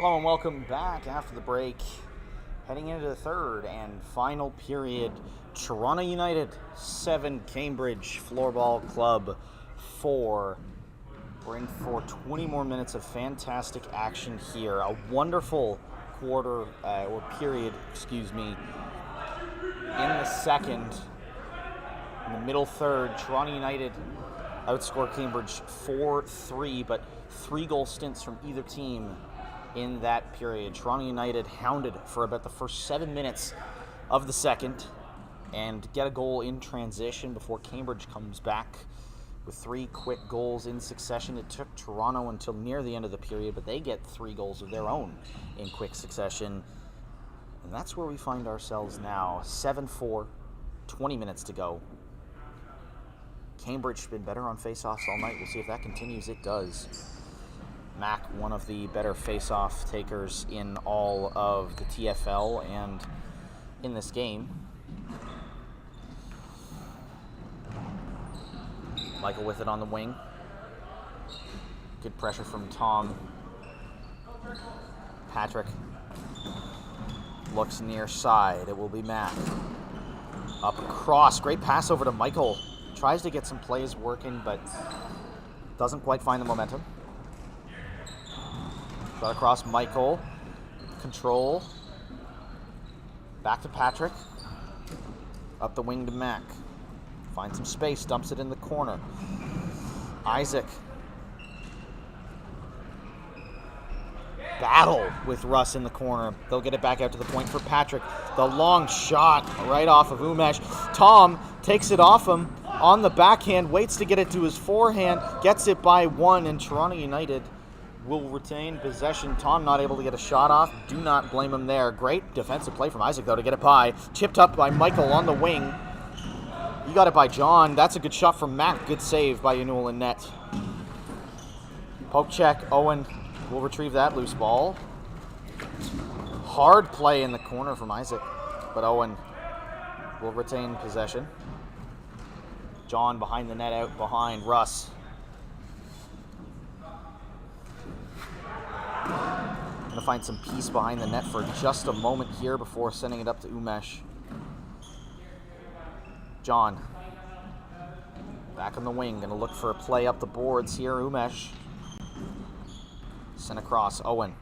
Speaker 1: Hello and welcome back after the break. Heading into the third and final period. Toronto United 7, Cambridge Floorball Club 4. We're in for 20 more minutes of fantastic action here. A wonderful period, in the second. In the middle third, Toronto United outscored Cambridge 4-3, but 3-goal stints from either team in that period. Toronto United hounded for about the first 7 minutes of the second and get a goal in transition before Cambridge comes back with 3 quick goals in succession. It took Toronto until near the end of the period, but they get 3 goals of their own in quick succession. And that's where we find ourselves now. 7-4, 20 minutes to go. Cambridge has been better on face-offs all night. We'll see if that continues. It does. Mac, one of the better face-off takers in all of the TFL and in this game. Michael with it on the wing. Good pressure from Tom. Patrick looks near side. It will be Mac. Up across. Great pass over to Michael. Tries to get some plays working, but doesn't quite find the momentum. Got across Michael. Control. Back to Patrick. Up the wing to Mac. Finds some space. Dumps it in the corner. Isaac. Battle with Russ in the corner. They'll get it back out to the point for Patrick. The long shot right off of Umesh. Tom takes it off him on the backhand. Waits to get it to his forehand. Gets it by 1, and Toronto United will retain possession. Tom not able to get a shot off. Do not blame him there. Great defensive play from Isaac, though, to get it by. Chipped up by Michael on the wing. He got it by John. That's a good shot from Mac. Good save by Newell in net. Poke check. Owen will retrieve that loose ball. Hard play in the corner from Isaac, but Owen will retain possession. John behind the net, out behind Russ. Gonna find some peace behind the net for just a moment here before sending it up to Umesh. John back on the wing, gonna look for a play up the boards here. Umesh sent across. Owen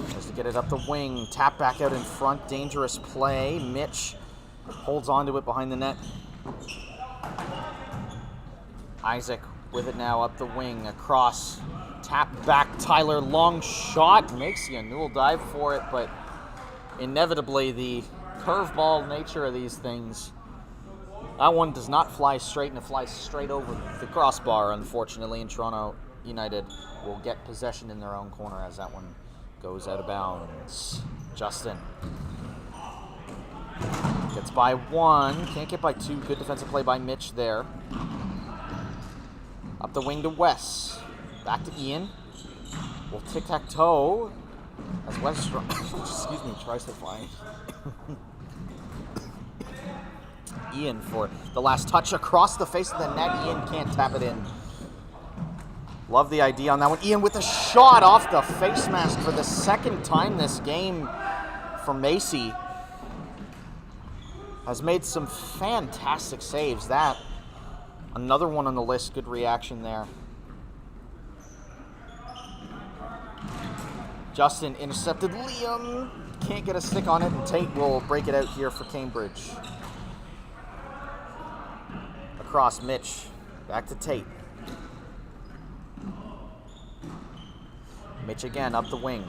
Speaker 1: tries to get it up the wing. Tap back out in front. Dangerous play. Mitch holds on to it behind the net. Isaac with it now up the wing. Across. Tap back. Tyler. Long shot. Makes the Newell dive for it, but inevitably the curveball nature of these things. That one does not fly straight, and it flies straight over the crossbar, unfortunately, and Toronto United will get possession in their own corner as that one goes out of bounds. Justin gets by 1, can't get by 2. Good defensive play by Mitch there. Up the wing to Wes. Back to Ian. Will tic-tac-toe as Wes tries to find Ian for the last touch across the face of the net. Ian can't tap it in. Love the idea on that one. Ian with a shot off the face mask for the second time this game for Macy. Has made some fantastic saves. That, another one on the list. Good reaction there. Justin intercepted Liam. Can't get a stick on it, and Tate will break it out here for Cambridge. Across Mitch. Back to Tate. Mitch again up the wing.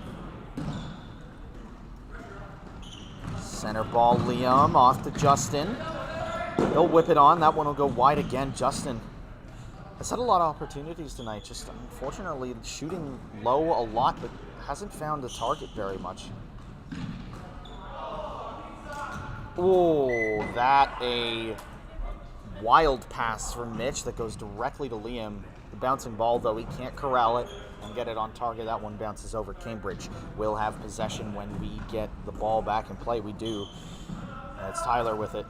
Speaker 1: Center ball, Liam off to Justin. He'll whip it on. That one will go wide again. Justin has had a lot of opportunities tonight. Just unfortunately shooting low a lot, but hasn't found the target very much. Oh, that a wild pass from Mitch that goes directly to Liam. The bouncing ball, though, he can't corral it and get it on target. That one bounces over. Cambridge will have possession when we get the ball back in play. We do. It's Tyler with it.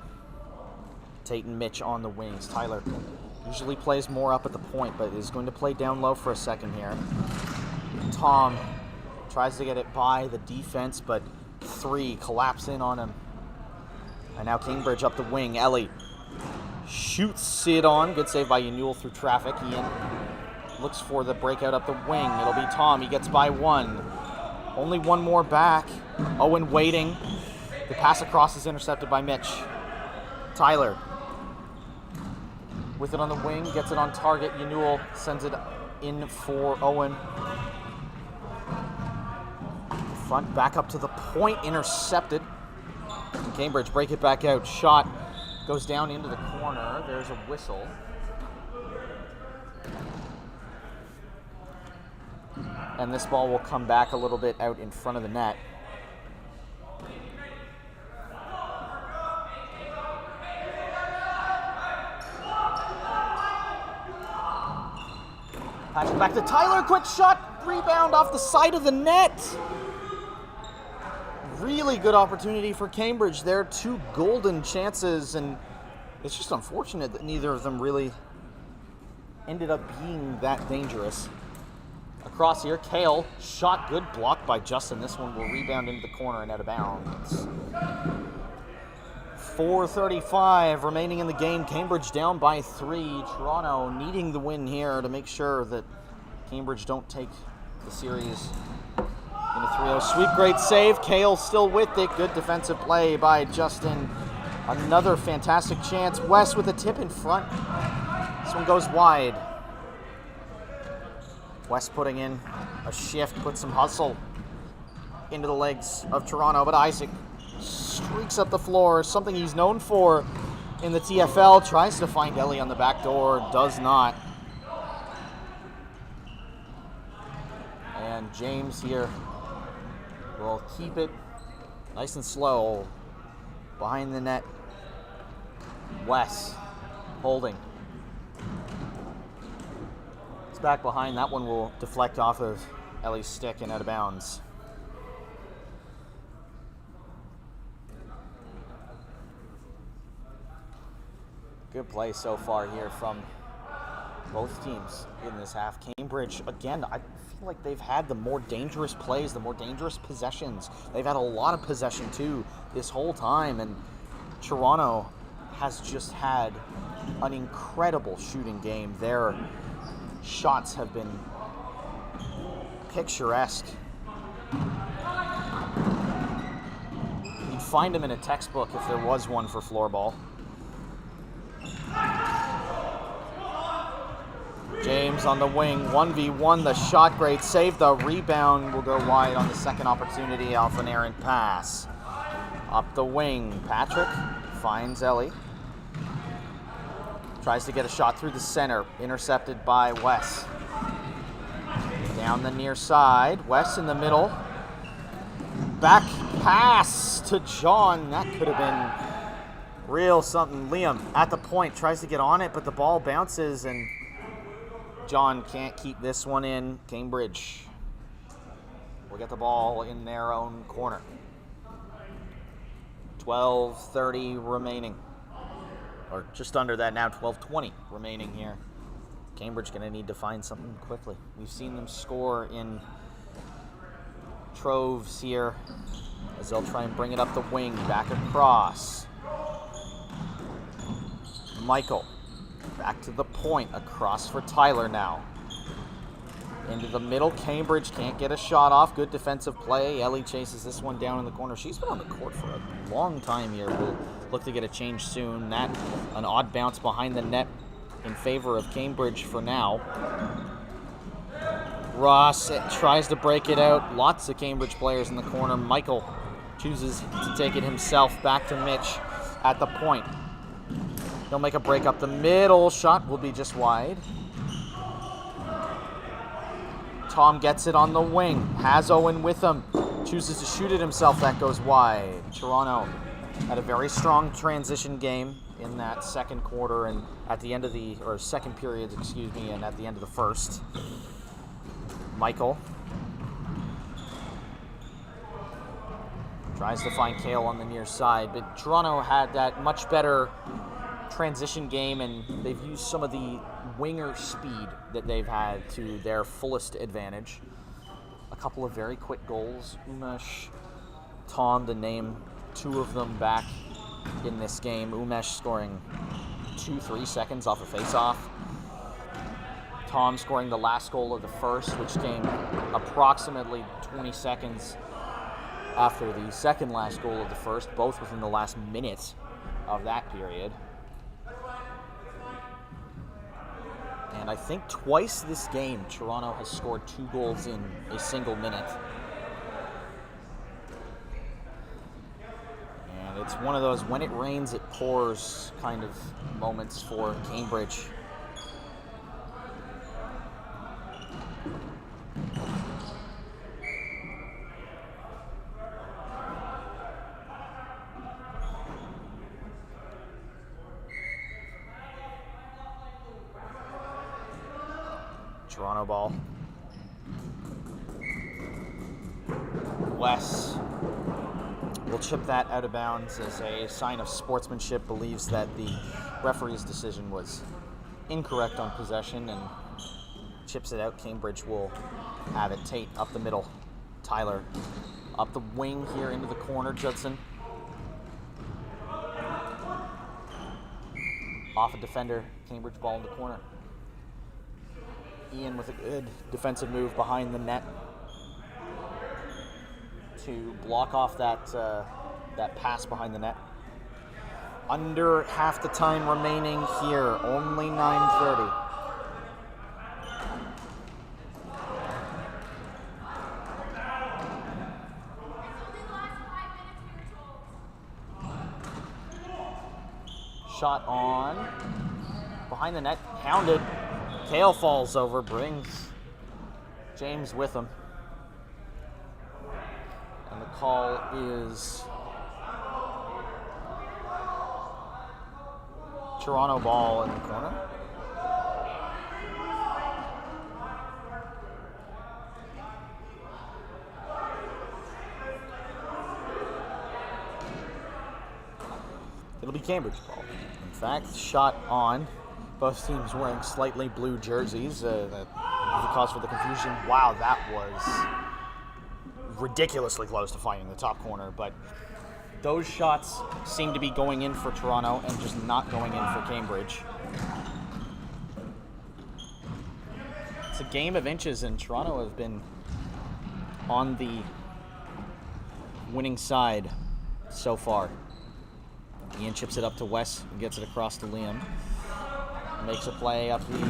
Speaker 1: Tate and Mitch on the wings. Tyler usually plays more up at the point, but is going to play down low for a second here. Tom tries to get it by the defense, but 3 collapse in on him. And now Cambridge up the wing. Ellie shoots it on. Good save by Yanul through traffic. Ian looks for the breakout up the wing. It'll be Tom. He gets by 1. Only 1 more back. Owen waiting. The pass across is intercepted by Mitch. Tyler with it on the wing, gets it on target. Yanul sends it in for Owen. Front back up to the point, intercepted. Cambridge break it back out. Shot goes down into the corner. There's a whistle. And this ball will come back a little bit out in front of the net. Pass it back to Tyler. Quick shot. Rebound off the side of the net. Really good opportunity for Cambridge there. 2 golden chances, and it's just unfortunate that neither of them really ended up being that dangerous. Across here, Kale, shot good, blocked by Justin. This one will rebound into the corner and out of bounds. 4:35 remaining in the game. Cambridge down by 3. Toronto needing the win here to make sure that Cambridge don't take the series in a 3-0 sweep. Great save. Kale still with it. Good defensive play by Justin. Another fantastic chance. West with a tip in front. This one goes wide. West putting in a shift, put some hustle into the legs of Toronto, but Isaac streaks up the floor, something he's known for in the TFL. Tries to find Ellie on the back door, does not. And James here will keep it nice and slow behind the net. Wes holding. It's back behind. That one will deflect off of Ellie's stick and out of bounds. Good play so far here from both teams in this half. Cambridge, again, I feel like they've had the more dangerous plays, the more dangerous possessions. They've had a lot of possession too this whole time, and Toronto has just had an incredible shooting game. Their shots have been picturesque. You'd find them in a textbook if there was one for floorball. James on the wing, 1v1, the shot, great save. The rebound will go wide on the second opportunity off an errant pass. Up the wing, Patrick finds Ellie. Tries to get a shot through the center, intercepted by Wes. Down the near side, Wes in the middle. Back pass to John, that could have been real something. Liam at the point, tries to get on it, but the ball bounces and John can't keep this one in. Cambridge will get the ball in their own corner. 12:30 remaining. Or just under that now, 12:20 remaining here. Cambridge going to need to find something quickly. We've seen them score in troves here as they'll try and bring it up the wing, back across. Michael, back to the point, across for Tyler now. Into the middle, Cambridge can't get a shot off. Good defensive play. Ellie chases this one down in the corner. She's been on the court for a long time here. We'll look to get a change soon. That, an odd bounce behind the net in favor of Cambridge for now. Ross tries to break it out. Lots of Cambridge players in the corner. Michael chooses to take it himself. Back to Mitch at the point. He'll make a break up the middle. Shot will be just wide. Tom gets it on the wing. Has Owen with him. Chooses to shoot it himself. That goes wide. Toronto had a very strong transition game in that second quarter and at the end of the, or second period, excuse me, and at the end of the first. Michael tries to find Kale on the near side, but Toronto had that much better transition game, and they've used some of the winger speed that they've had to their fullest advantage. a couple of very quick goals. Umesh, Tom, to name two of them back in this game. Umesh scoring 2-3 seconds off a face-off. Tom scoring the last goal of the first, which came approximately 20 seconds after the second last goal of the first, both within the last minute of that period. And I think twice this game, Toronto has scored 2 goals in a single minute. And it's one of those when it rains, it pours kind of moments for Cambridge. Toronto ball. Wes will chip that out of bounds as a sign of sportsmanship, believes that the referee's decision was incorrect on possession, and chips it out. Cambridge will have it. Tate up the middle. Tyler up the wing here into the corner. Judson off a defender. Cambridge ball in the corner. Ian with a good defensive move behind the net to block off that pass behind the net. Under half the time remaining here, only 9:30. Shot on behind the net, hounded. Kale falls over, brings James with him. And the call is Toronto ball in the corner. It'll be Cambridge ball. In fact, shot on. Both teams wearing slightly blue jerseys. That was the cause for the confusion. Wow, that was ridiculously close to finding the top corner. But those shots seem to be going in for Toronto and just not going in for Cambridge. It's a game of inches, and Toronto have been on the winning side so far. Ian chips it up to Wes and gets it across to Liam. Makes a play up the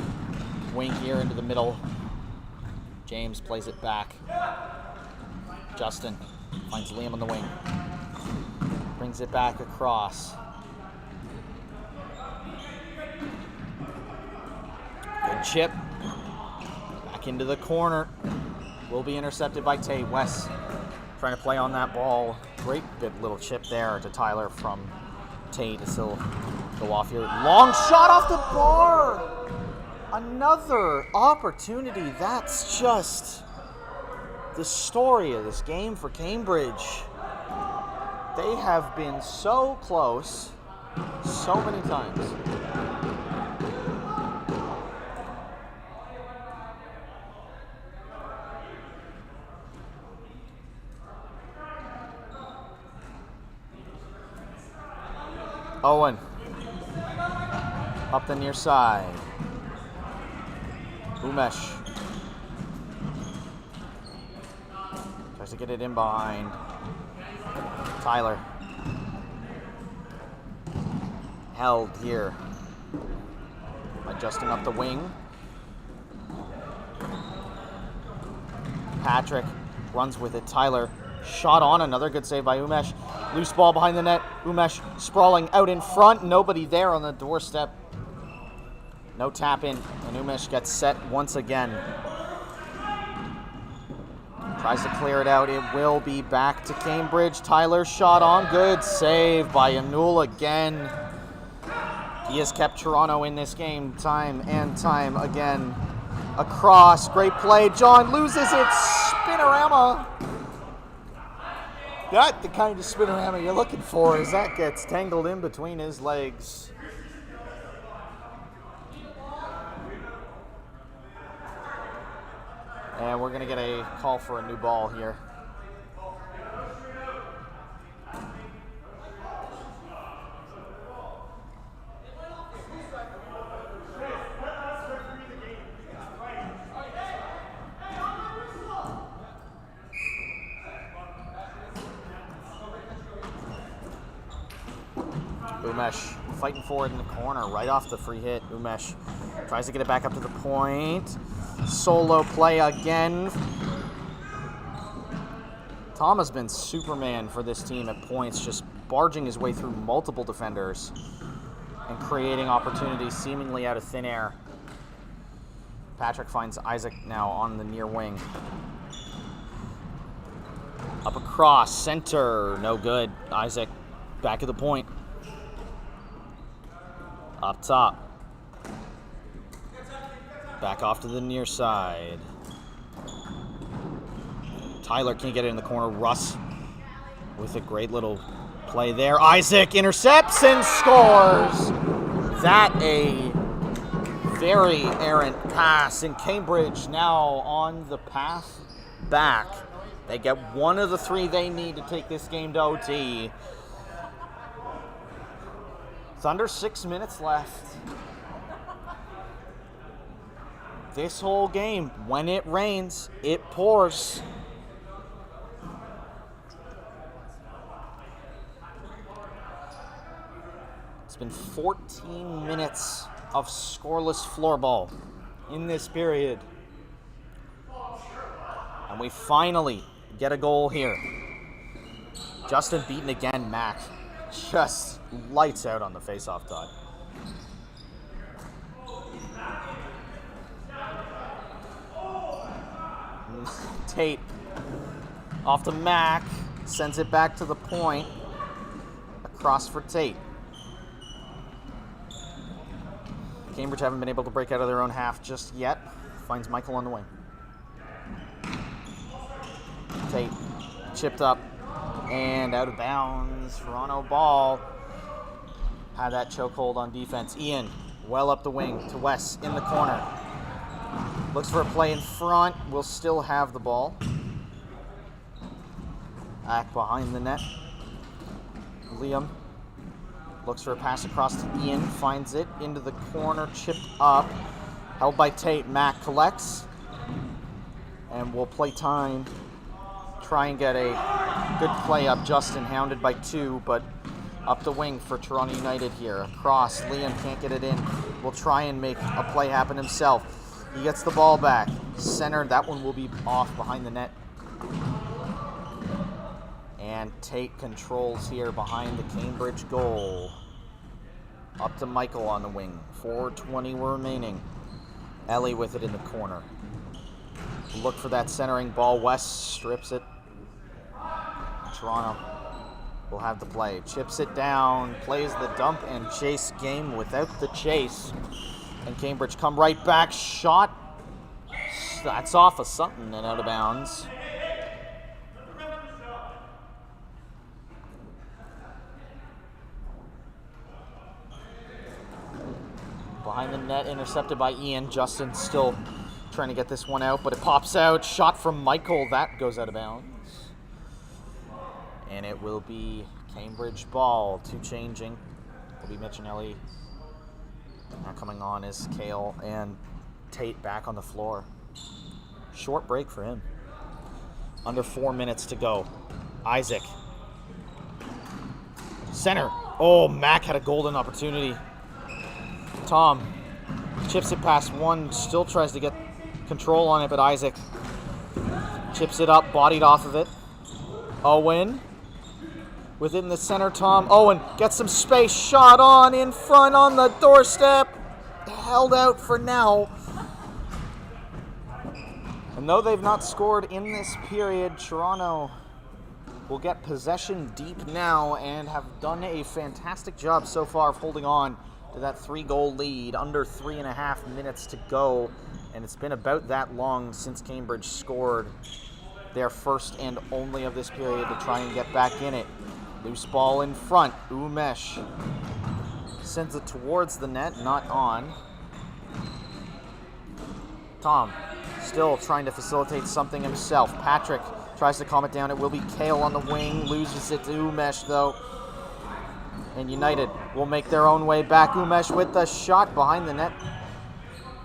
Speaker 1: wing here into the middle. James plays it back. Justin finds Liam on the wing. Brings it back across. Good chip. Back into the corner. Will be intercepted by Tate. Wes trying to play on that ball. Great bit little chip there to Tyler from Tate. Still go off here. Long shot off the bar. Another opportunity. That's just the story of this game for Cambridge. They have been so close so many times. Owen up the near side. Umesh tries to get it in behind. Tyler held here by Justin up the wing. Patrick runs with it. Tyler shot on. Another good save by Umesh. Loose ball behind the net. Umesh sprawling out in front. Nobody there on the doorstep. No tap in. And Umesh gets set once again. Tries to clear it out. It will be back to Cambridge. Tyler shot on. Good save by Anul again. He has kept Toronto in this game time and time again. Across. Great play. John loses it. Spinorama. That's the kind of spinorama you're looking for as that gets tangled in between his legs. And we're going to get a call for a new ball here. Umesh fighting forward in the corner, right off the free hit. Umesh tries to get it back up to the point. Solo play again. Tom has been Superman for this team at points, just barging his way through multiple defenders and creating opportunities seemingly out of thin air. Patrick finds Isaac now on the near wing. Up across, center, no good. Isaac back at the point. Up top. Back off to the near side. Tyler can't get it in the corner. Russ with a great little play there. Isaac intercepts and scores. That a very errant pass. And Cambridge now on the path back. They get one of the three they need to take this game to OT. It's under 6 minutes left. This whole game, when it rains, it pours. It's been 14 minutes of scoreless floorball in this period. And we finally get a goal here. Justin beaten again, Mac. Just lights out on the face-off dot. Tate off to Mac, sends it back to the point. Across for Tate. Cambridge haven't been able to break out of their own half just yet. Finds Michael on the wing. Tate chipped up and out of bounds. Toronto ball. Had that chokehold on defense. Ian well up the wing to Wes in the corner. Looks for a play in front. Will still have the ball. Back behind the net. Liam looks for a pass across to Ian. Finds it into the corner. Chipped up. Held by Tate. Mac collects. And will play time. Try and get a good play up. Justin hounded by two, but up the wing for Toronto United here. Across. Liam can't get it in. Will try and make a play happen himself. He gets the ball back. Centered. That one will be off behind the net. And Tate controls here behind the Cambridge goal. Up to Michael on the wing. 4:20 remaining. Ellie with it in the corner. Look for that centering ball. West strips it. Toronto will have the play. Chips it down. Plays the dump and chase game without the chase. And Cambridge come right back. Shot. That's off of Sutton and out of bounds. Behind the net, intercepted by Ian. Justin still trying to get this one out, but it pops out. Shot from Michael. That goes out of bounds. And it will be Cambridge ball. Two changing. Will be Michinelli. Now coming on is Kale and Tate back on the floor. Short break for him. Under 4 minutes to go. Isaac. Center. Oh, Mac had a golden opportunity. Tom chips it past one. Still tries to get control on it, but Isaac chips it up, bodied off of it. Owen. Within the center, Tom. Owen gets some space. Shot on in front on the doorstep. Held out for now. And though they've not scored in this period, Toronto will get possession deep now and have done a fantastic job so far of holding on to that 3-goal lead. Under 3.5 minutes to go. And it's been about that long since Cambridge scored their first and only of this period to try and get back in it. Loose ball in front. Umesh sends it towards the net, not on. Tom still trying to facilitate something himself. Patrick tries to calm it down. It will be Kale on the wing. Loses it to Umesh, though. And United will make their own way back. Umesh with the shot behind the net.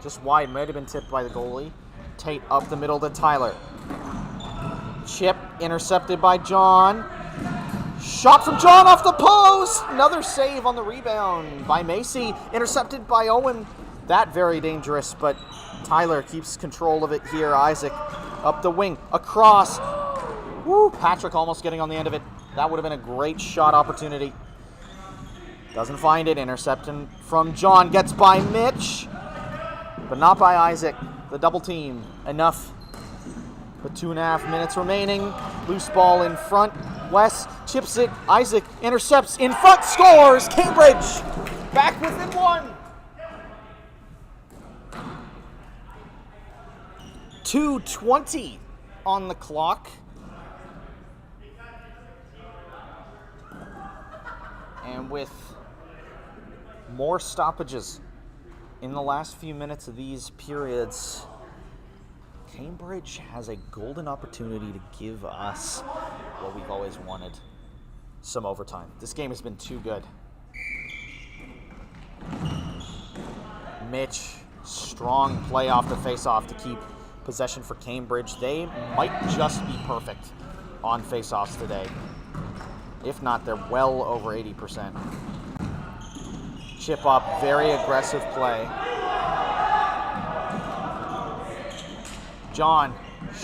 Speaker 1: Just wide. Might have been tipped by the goalie. Tate up the middle to Tyler. Chip intercepted by John. Shot from John off the post. Another save on the rebound by Macy. Intercepted by Owen. That very dangerous, but Tyler keeps control of it here. Isaac up the wing. Across. Woo, Patrick almost getting on the end of it. That would have been a great shot opportunity. Doesn't find it. Intercepting from John. Gets by Mitch, but not by Isaac. The double team. Enough. With 2.5 minutes remaining. Loose ball in front. Wes chips it. Isaac intercepts in front. Scores. Cambridge back within one. 2:20 on the clock. And with more stoppages in the last few minutes of these periods, Cambridge has a golden opportunity to give us what we've always wanted, some overtime. This game has been too good. Mitch, strong play off the face-off to keep possession for Cambridge. They might just be perfect on face-offs today. If not, they're well over 80%. Chip up, very aggressive play. John,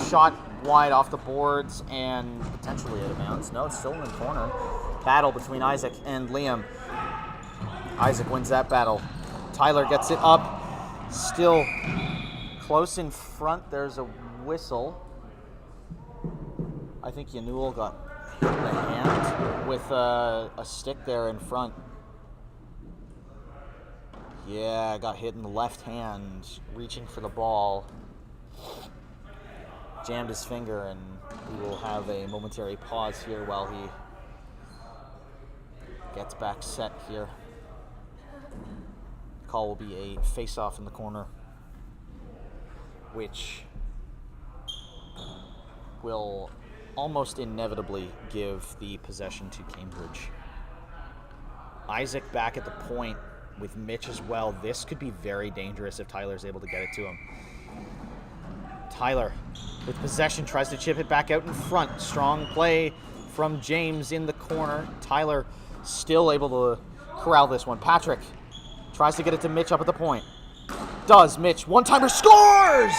Speaker 1: shot wide off the boards and potentially out of bounds. No, it's still in the corner. Battle between Isaac and Liam. Isaac wins that battle. Tyler gets it up. Still close in front. There's a whistle. I think Yanuel got hit in the hand with a stick there in front. Yeah, got hit in the left hand, reaching for the ball. Jammed his finger, and we will have a momentary pause here while he gets back set here. Call will be a face-off in the corner, which will almost inevitably give the possession to Cambridge. Isaac back at the point with Mitch as well. This could be very dangerous if Tyler's able to get it to him. Tyler, with possession, tries to chip it back out in front. Strong play from James in the corner. Tyler still able to corral this one. Patrick tries to get it to Mitch up at the point. Does. Mitch, one-timer, scores!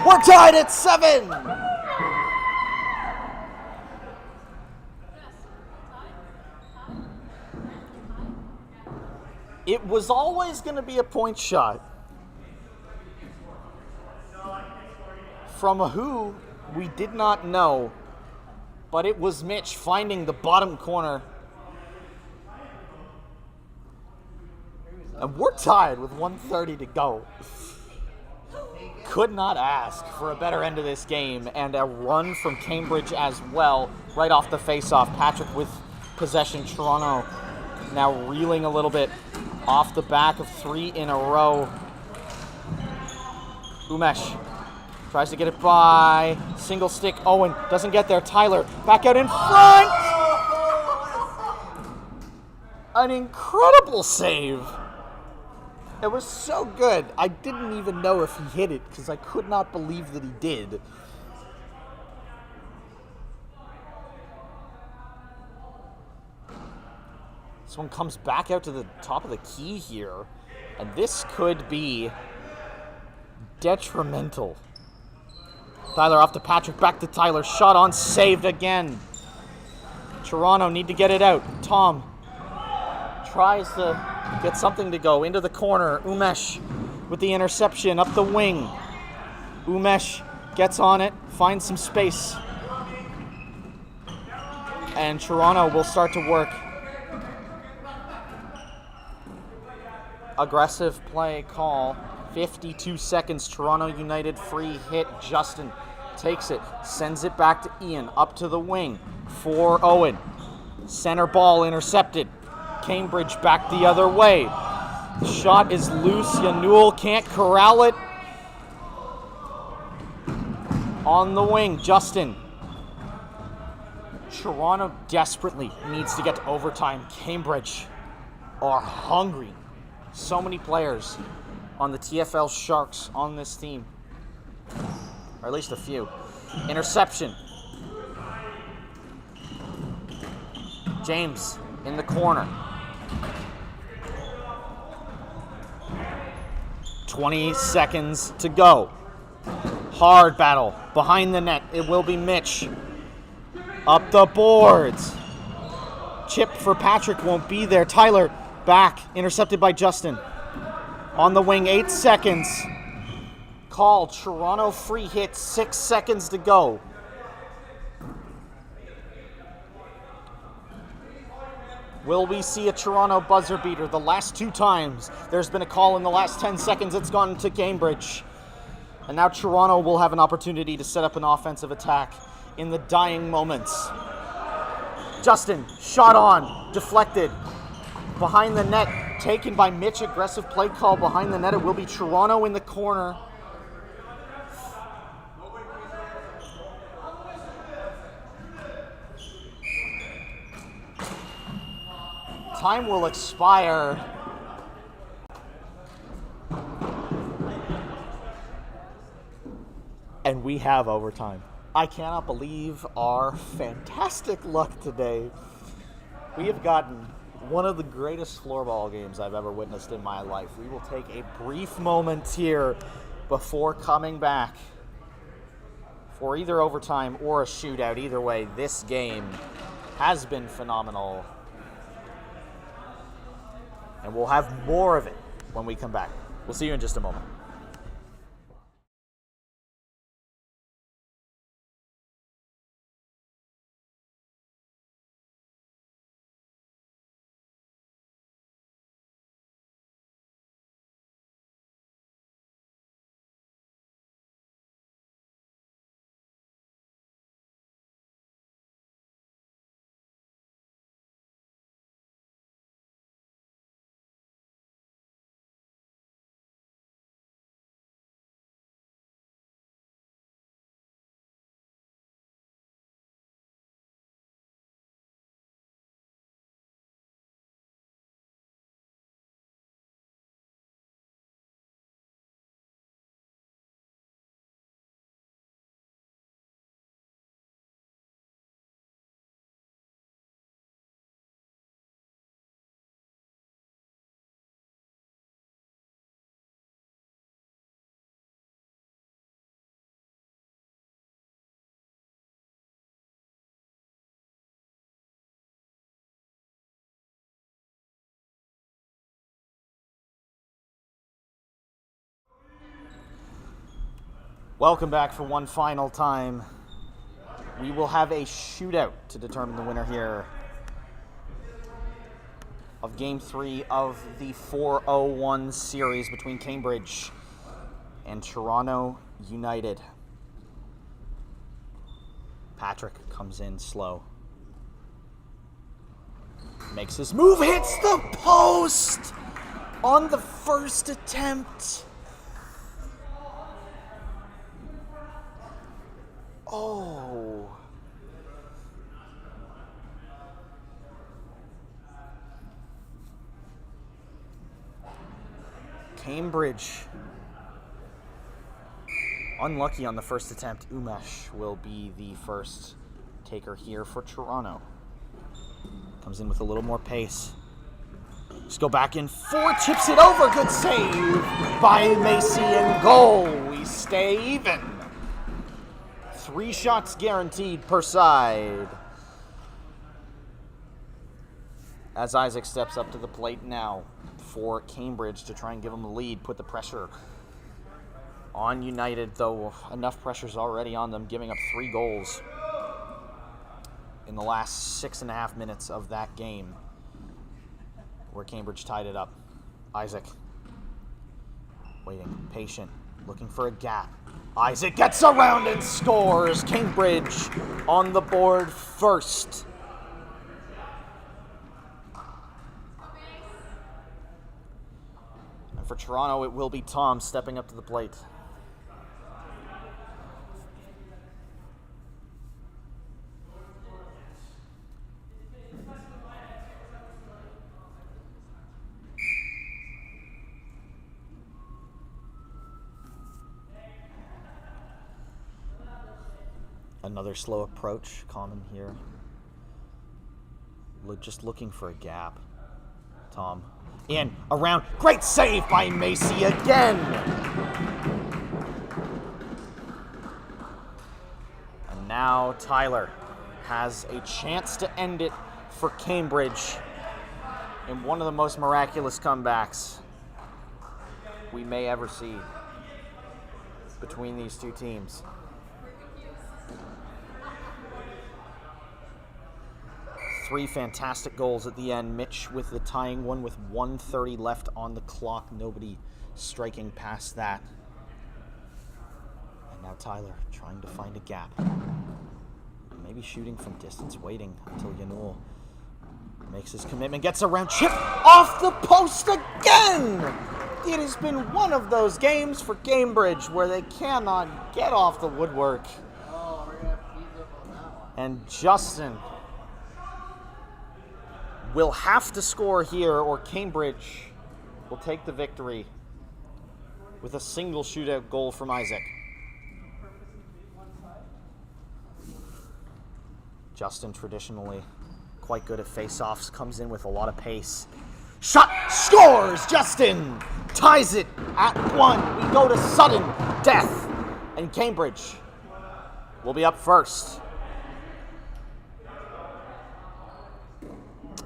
Speaker 1: We're tied at 7! It was always going to be a point shot. From who we did not know, but it was Mitch finding the bottom corner. And we're tied with 1:30 to go. Could not ask for a better end of this game, and a run from Cambridge as well, right off the face-off. Patrick with possession. Toronto now reeling a little bit off the back of 3 in a row. Umesh tries to get it by. Single stick. Owen doesn't get there. Tyler back out in front. An incredible save. It was so good. I didn't even know if he hit it because I could not believe that he did. This one comes back out to the top of the key here, and this could be detrimental. Tyler off to Patrick, back to Tyler. Shot on, saved again. Toronto need to get it out. Tom tries to get something to go into the corner. Umesh with the interception up the wing. Umesh gets on it, finds some space. And Toronto will start to work. Aggressive play call. 52 seconds. Toronto United free hit. Justin takes it, sends it back to Ian, up to the wing for Owen. Center ball intercepted. Cambridge back the other way. The shot is loose. Yanuel can't corral it. On the wing, Justin. Toronto desperately needs to get to overtime. Cambridge are hungry. So many players on the TFL Sharks on this team, or at least a few. Interception. James in the corner. 20 seconds to go. Hard battle behind the net. It will be Mitch. Up the boards. Chip for Patrick won't be there. Tyler back. Intercepted by Justin. On the wing, 8 seconds. Call. Toronto free hit. 6 seconds to go. Will we see a Toronto buzzer beater? The last 2 times there's been a call in the last 10 seconds, it's gone to Cambridge. And now Toronto will have an opportunity to set up an offensive attack in the dying moments. Justin, shot on, deflected. Behind the net, taken by Mitch, aggressive play call behind the net. It will be Toronto in the corner. Time will expire. And we have overtime. I cannot believe our fantastic luck today. We have gotten one of the greatest floorball games I've ever witnessed in my life. We will take a brief moment here before coming back for either overtime or a shootout. Either way, this game has been phenomenal. And we'll have more of it when we come back. We'll see you in just a moment. Welcome back for one final time. We will have a shootout to determine the winner here of Game 3 of the 4-0-1 series between Cambridge and Toronto United. Patrick comes in slow. Makes his move, hits the post on the first attempt. Oh. Cambridge. Unlucky on the first attempt. Umesh will be the first taker here for Toronto. Comes in with a little more pace. Just go back in. 4, chips it over. Good save by Macy and goal. We stay even. 3 shots guaranteed per side. As Isaac steps up to the plate now for Cambridge to try and give them the lead, put the pressure on United, though enough pressure's already on them, giving up 3 goals in the last 6.5 minutes of that game where Cambridge tied it up. Isaac waiting, patient, looking for a gap. Isaac gets around and scores. Cambridge on the board first. And for Toronto, it will be Tom stepping up to the plate. Another slow approach, common here. Just looking for a gap. Tom. In, around. Great save by Macy again! And now Tyler has a chance to end it for Cambridge in one of the most miraculous comebacks we may ever see between these two teams. Three fantastic goals at the end. Mitch with the tying one with 1:30 left on the clock. Nobody striking past that. And now Tyler trying to find a gap. Maybe shooting from distance, waiting until Yanul makes his commitment, gets around, chip off the post again! It has been one of those games for Cambridge where they cannot get off the woodwork. And Justin will have to score here or Cambridge will take the victory with a single shootout goal from Isaac. Justin, traditionally quite good at face-offs, comes in with a lot of pace. Shot, scores! Justin ties it at 1. We go to sudden death, and Cambridge will be up first.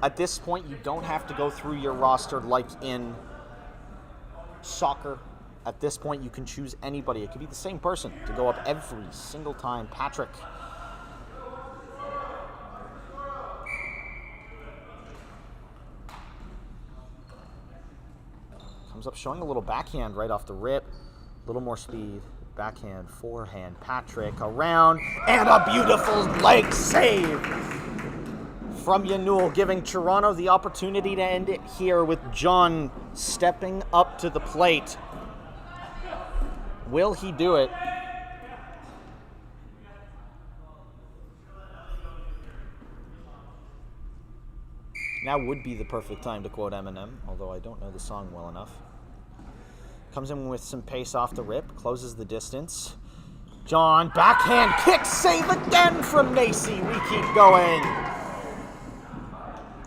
Speaker 1: At this point, you don't have to go through your roster like in soccer. At this point, you can choose anybody. It could be the same person to go up every single time. Patrick. Comes up showing a little backhand right off the rip. A little more speed. Backhand, forehand. Patrick around. And a beautiful leg save from Yanul, giving Toronto the opportunity to end it here with John stepping up to the plate. Will he do it? Now would be the perfect time to quote Eminem, although I don't know the song well enough. Comes in with some pace off the rip, closes the distance. John, backhand kick, save again from Macy. We keep going.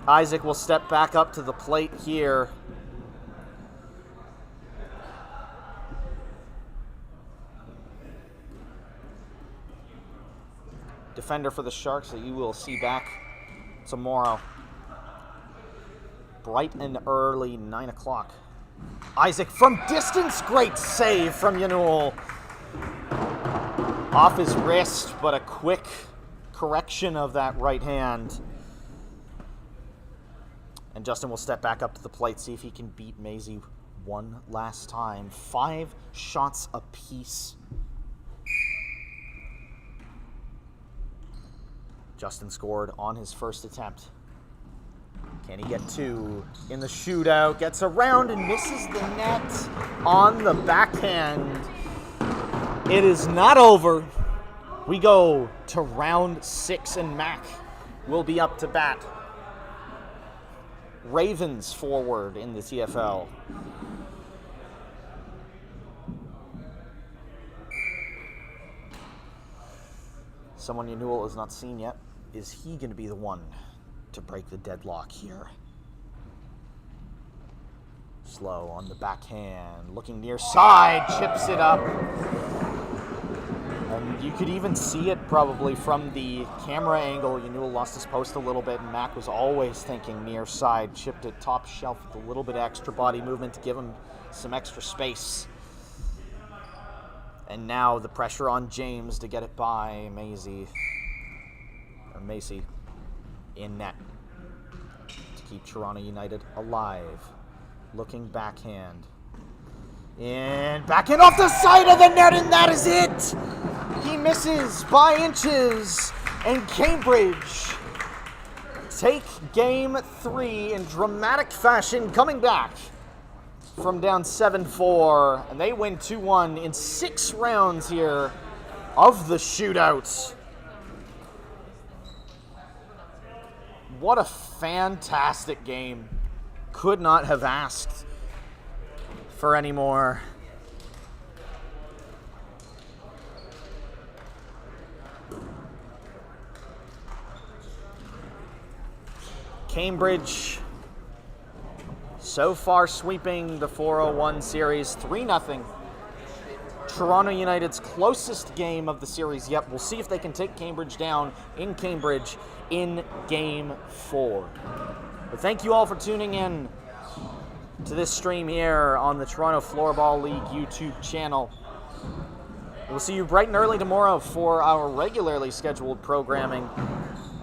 Speaker 1: Isaac will step back up to the plate here. Defender for the Sharks that you will see back tomorrow. Bright and early, 9 o'clock. Isaac from distance, great save from Yanul. Off his wrist, but a quick correction of that right hand. And Justin will step back up to the plate, see if he can beat Maisie one last time. 5 shots apiece. Justin scored on his first attempt. Can he get 2 in the shootout? Gets around and misses the net on the backhand. It is not over. We go to round 6 and Mac will be up to bat. Ravens forward in the CFL. Someone Yanul has not seen yet. Is he going to be the one to break the deadlock here? Slow on the backhand, looking near side, chips it up. And you could even see it probably from the camera angle. Yanul lost his post a little bit, and Mac was always thinking near side, chipped it top shelf with a little bit of extra body movement to give him some extra space. And now the pressure on James to get it by Macy in net to keep Toronto United alive. Looking backhand. And backhand off the side of the net, and that is it! He misses by inches, and Cambridge take game 3 in dramatic fashion, coming back from down 7-4, and they win 2-1 in 6 rounds here of the shootout. What a fantastic game. Could not have asked for any more. Cambridge so far sweeping the 401 series 3-0. Toronto United's closest game of the series yet. We'll see if they can take Cambridge down in Cambridge in Game 4. But thank you all for tuning in to this stream here on the Toronto Floorball League YouTube channel. We'll see you bright and early tomorrow for our regularly scheduled programming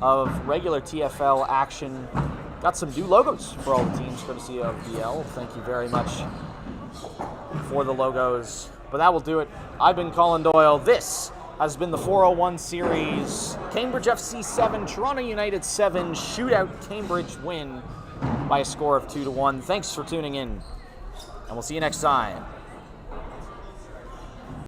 Speaker 1: of regular TFL action. Got some new logos for all the teams, courtesy of BL. Thank you very much for the logos. But that will do it. I've been Colin Doyle. This has been the 401 series. Cambridge FC 7, Toronto United 7, shootout Cambridge win by a score of 2-1. Thanks for tuning in, and we'll see you next time.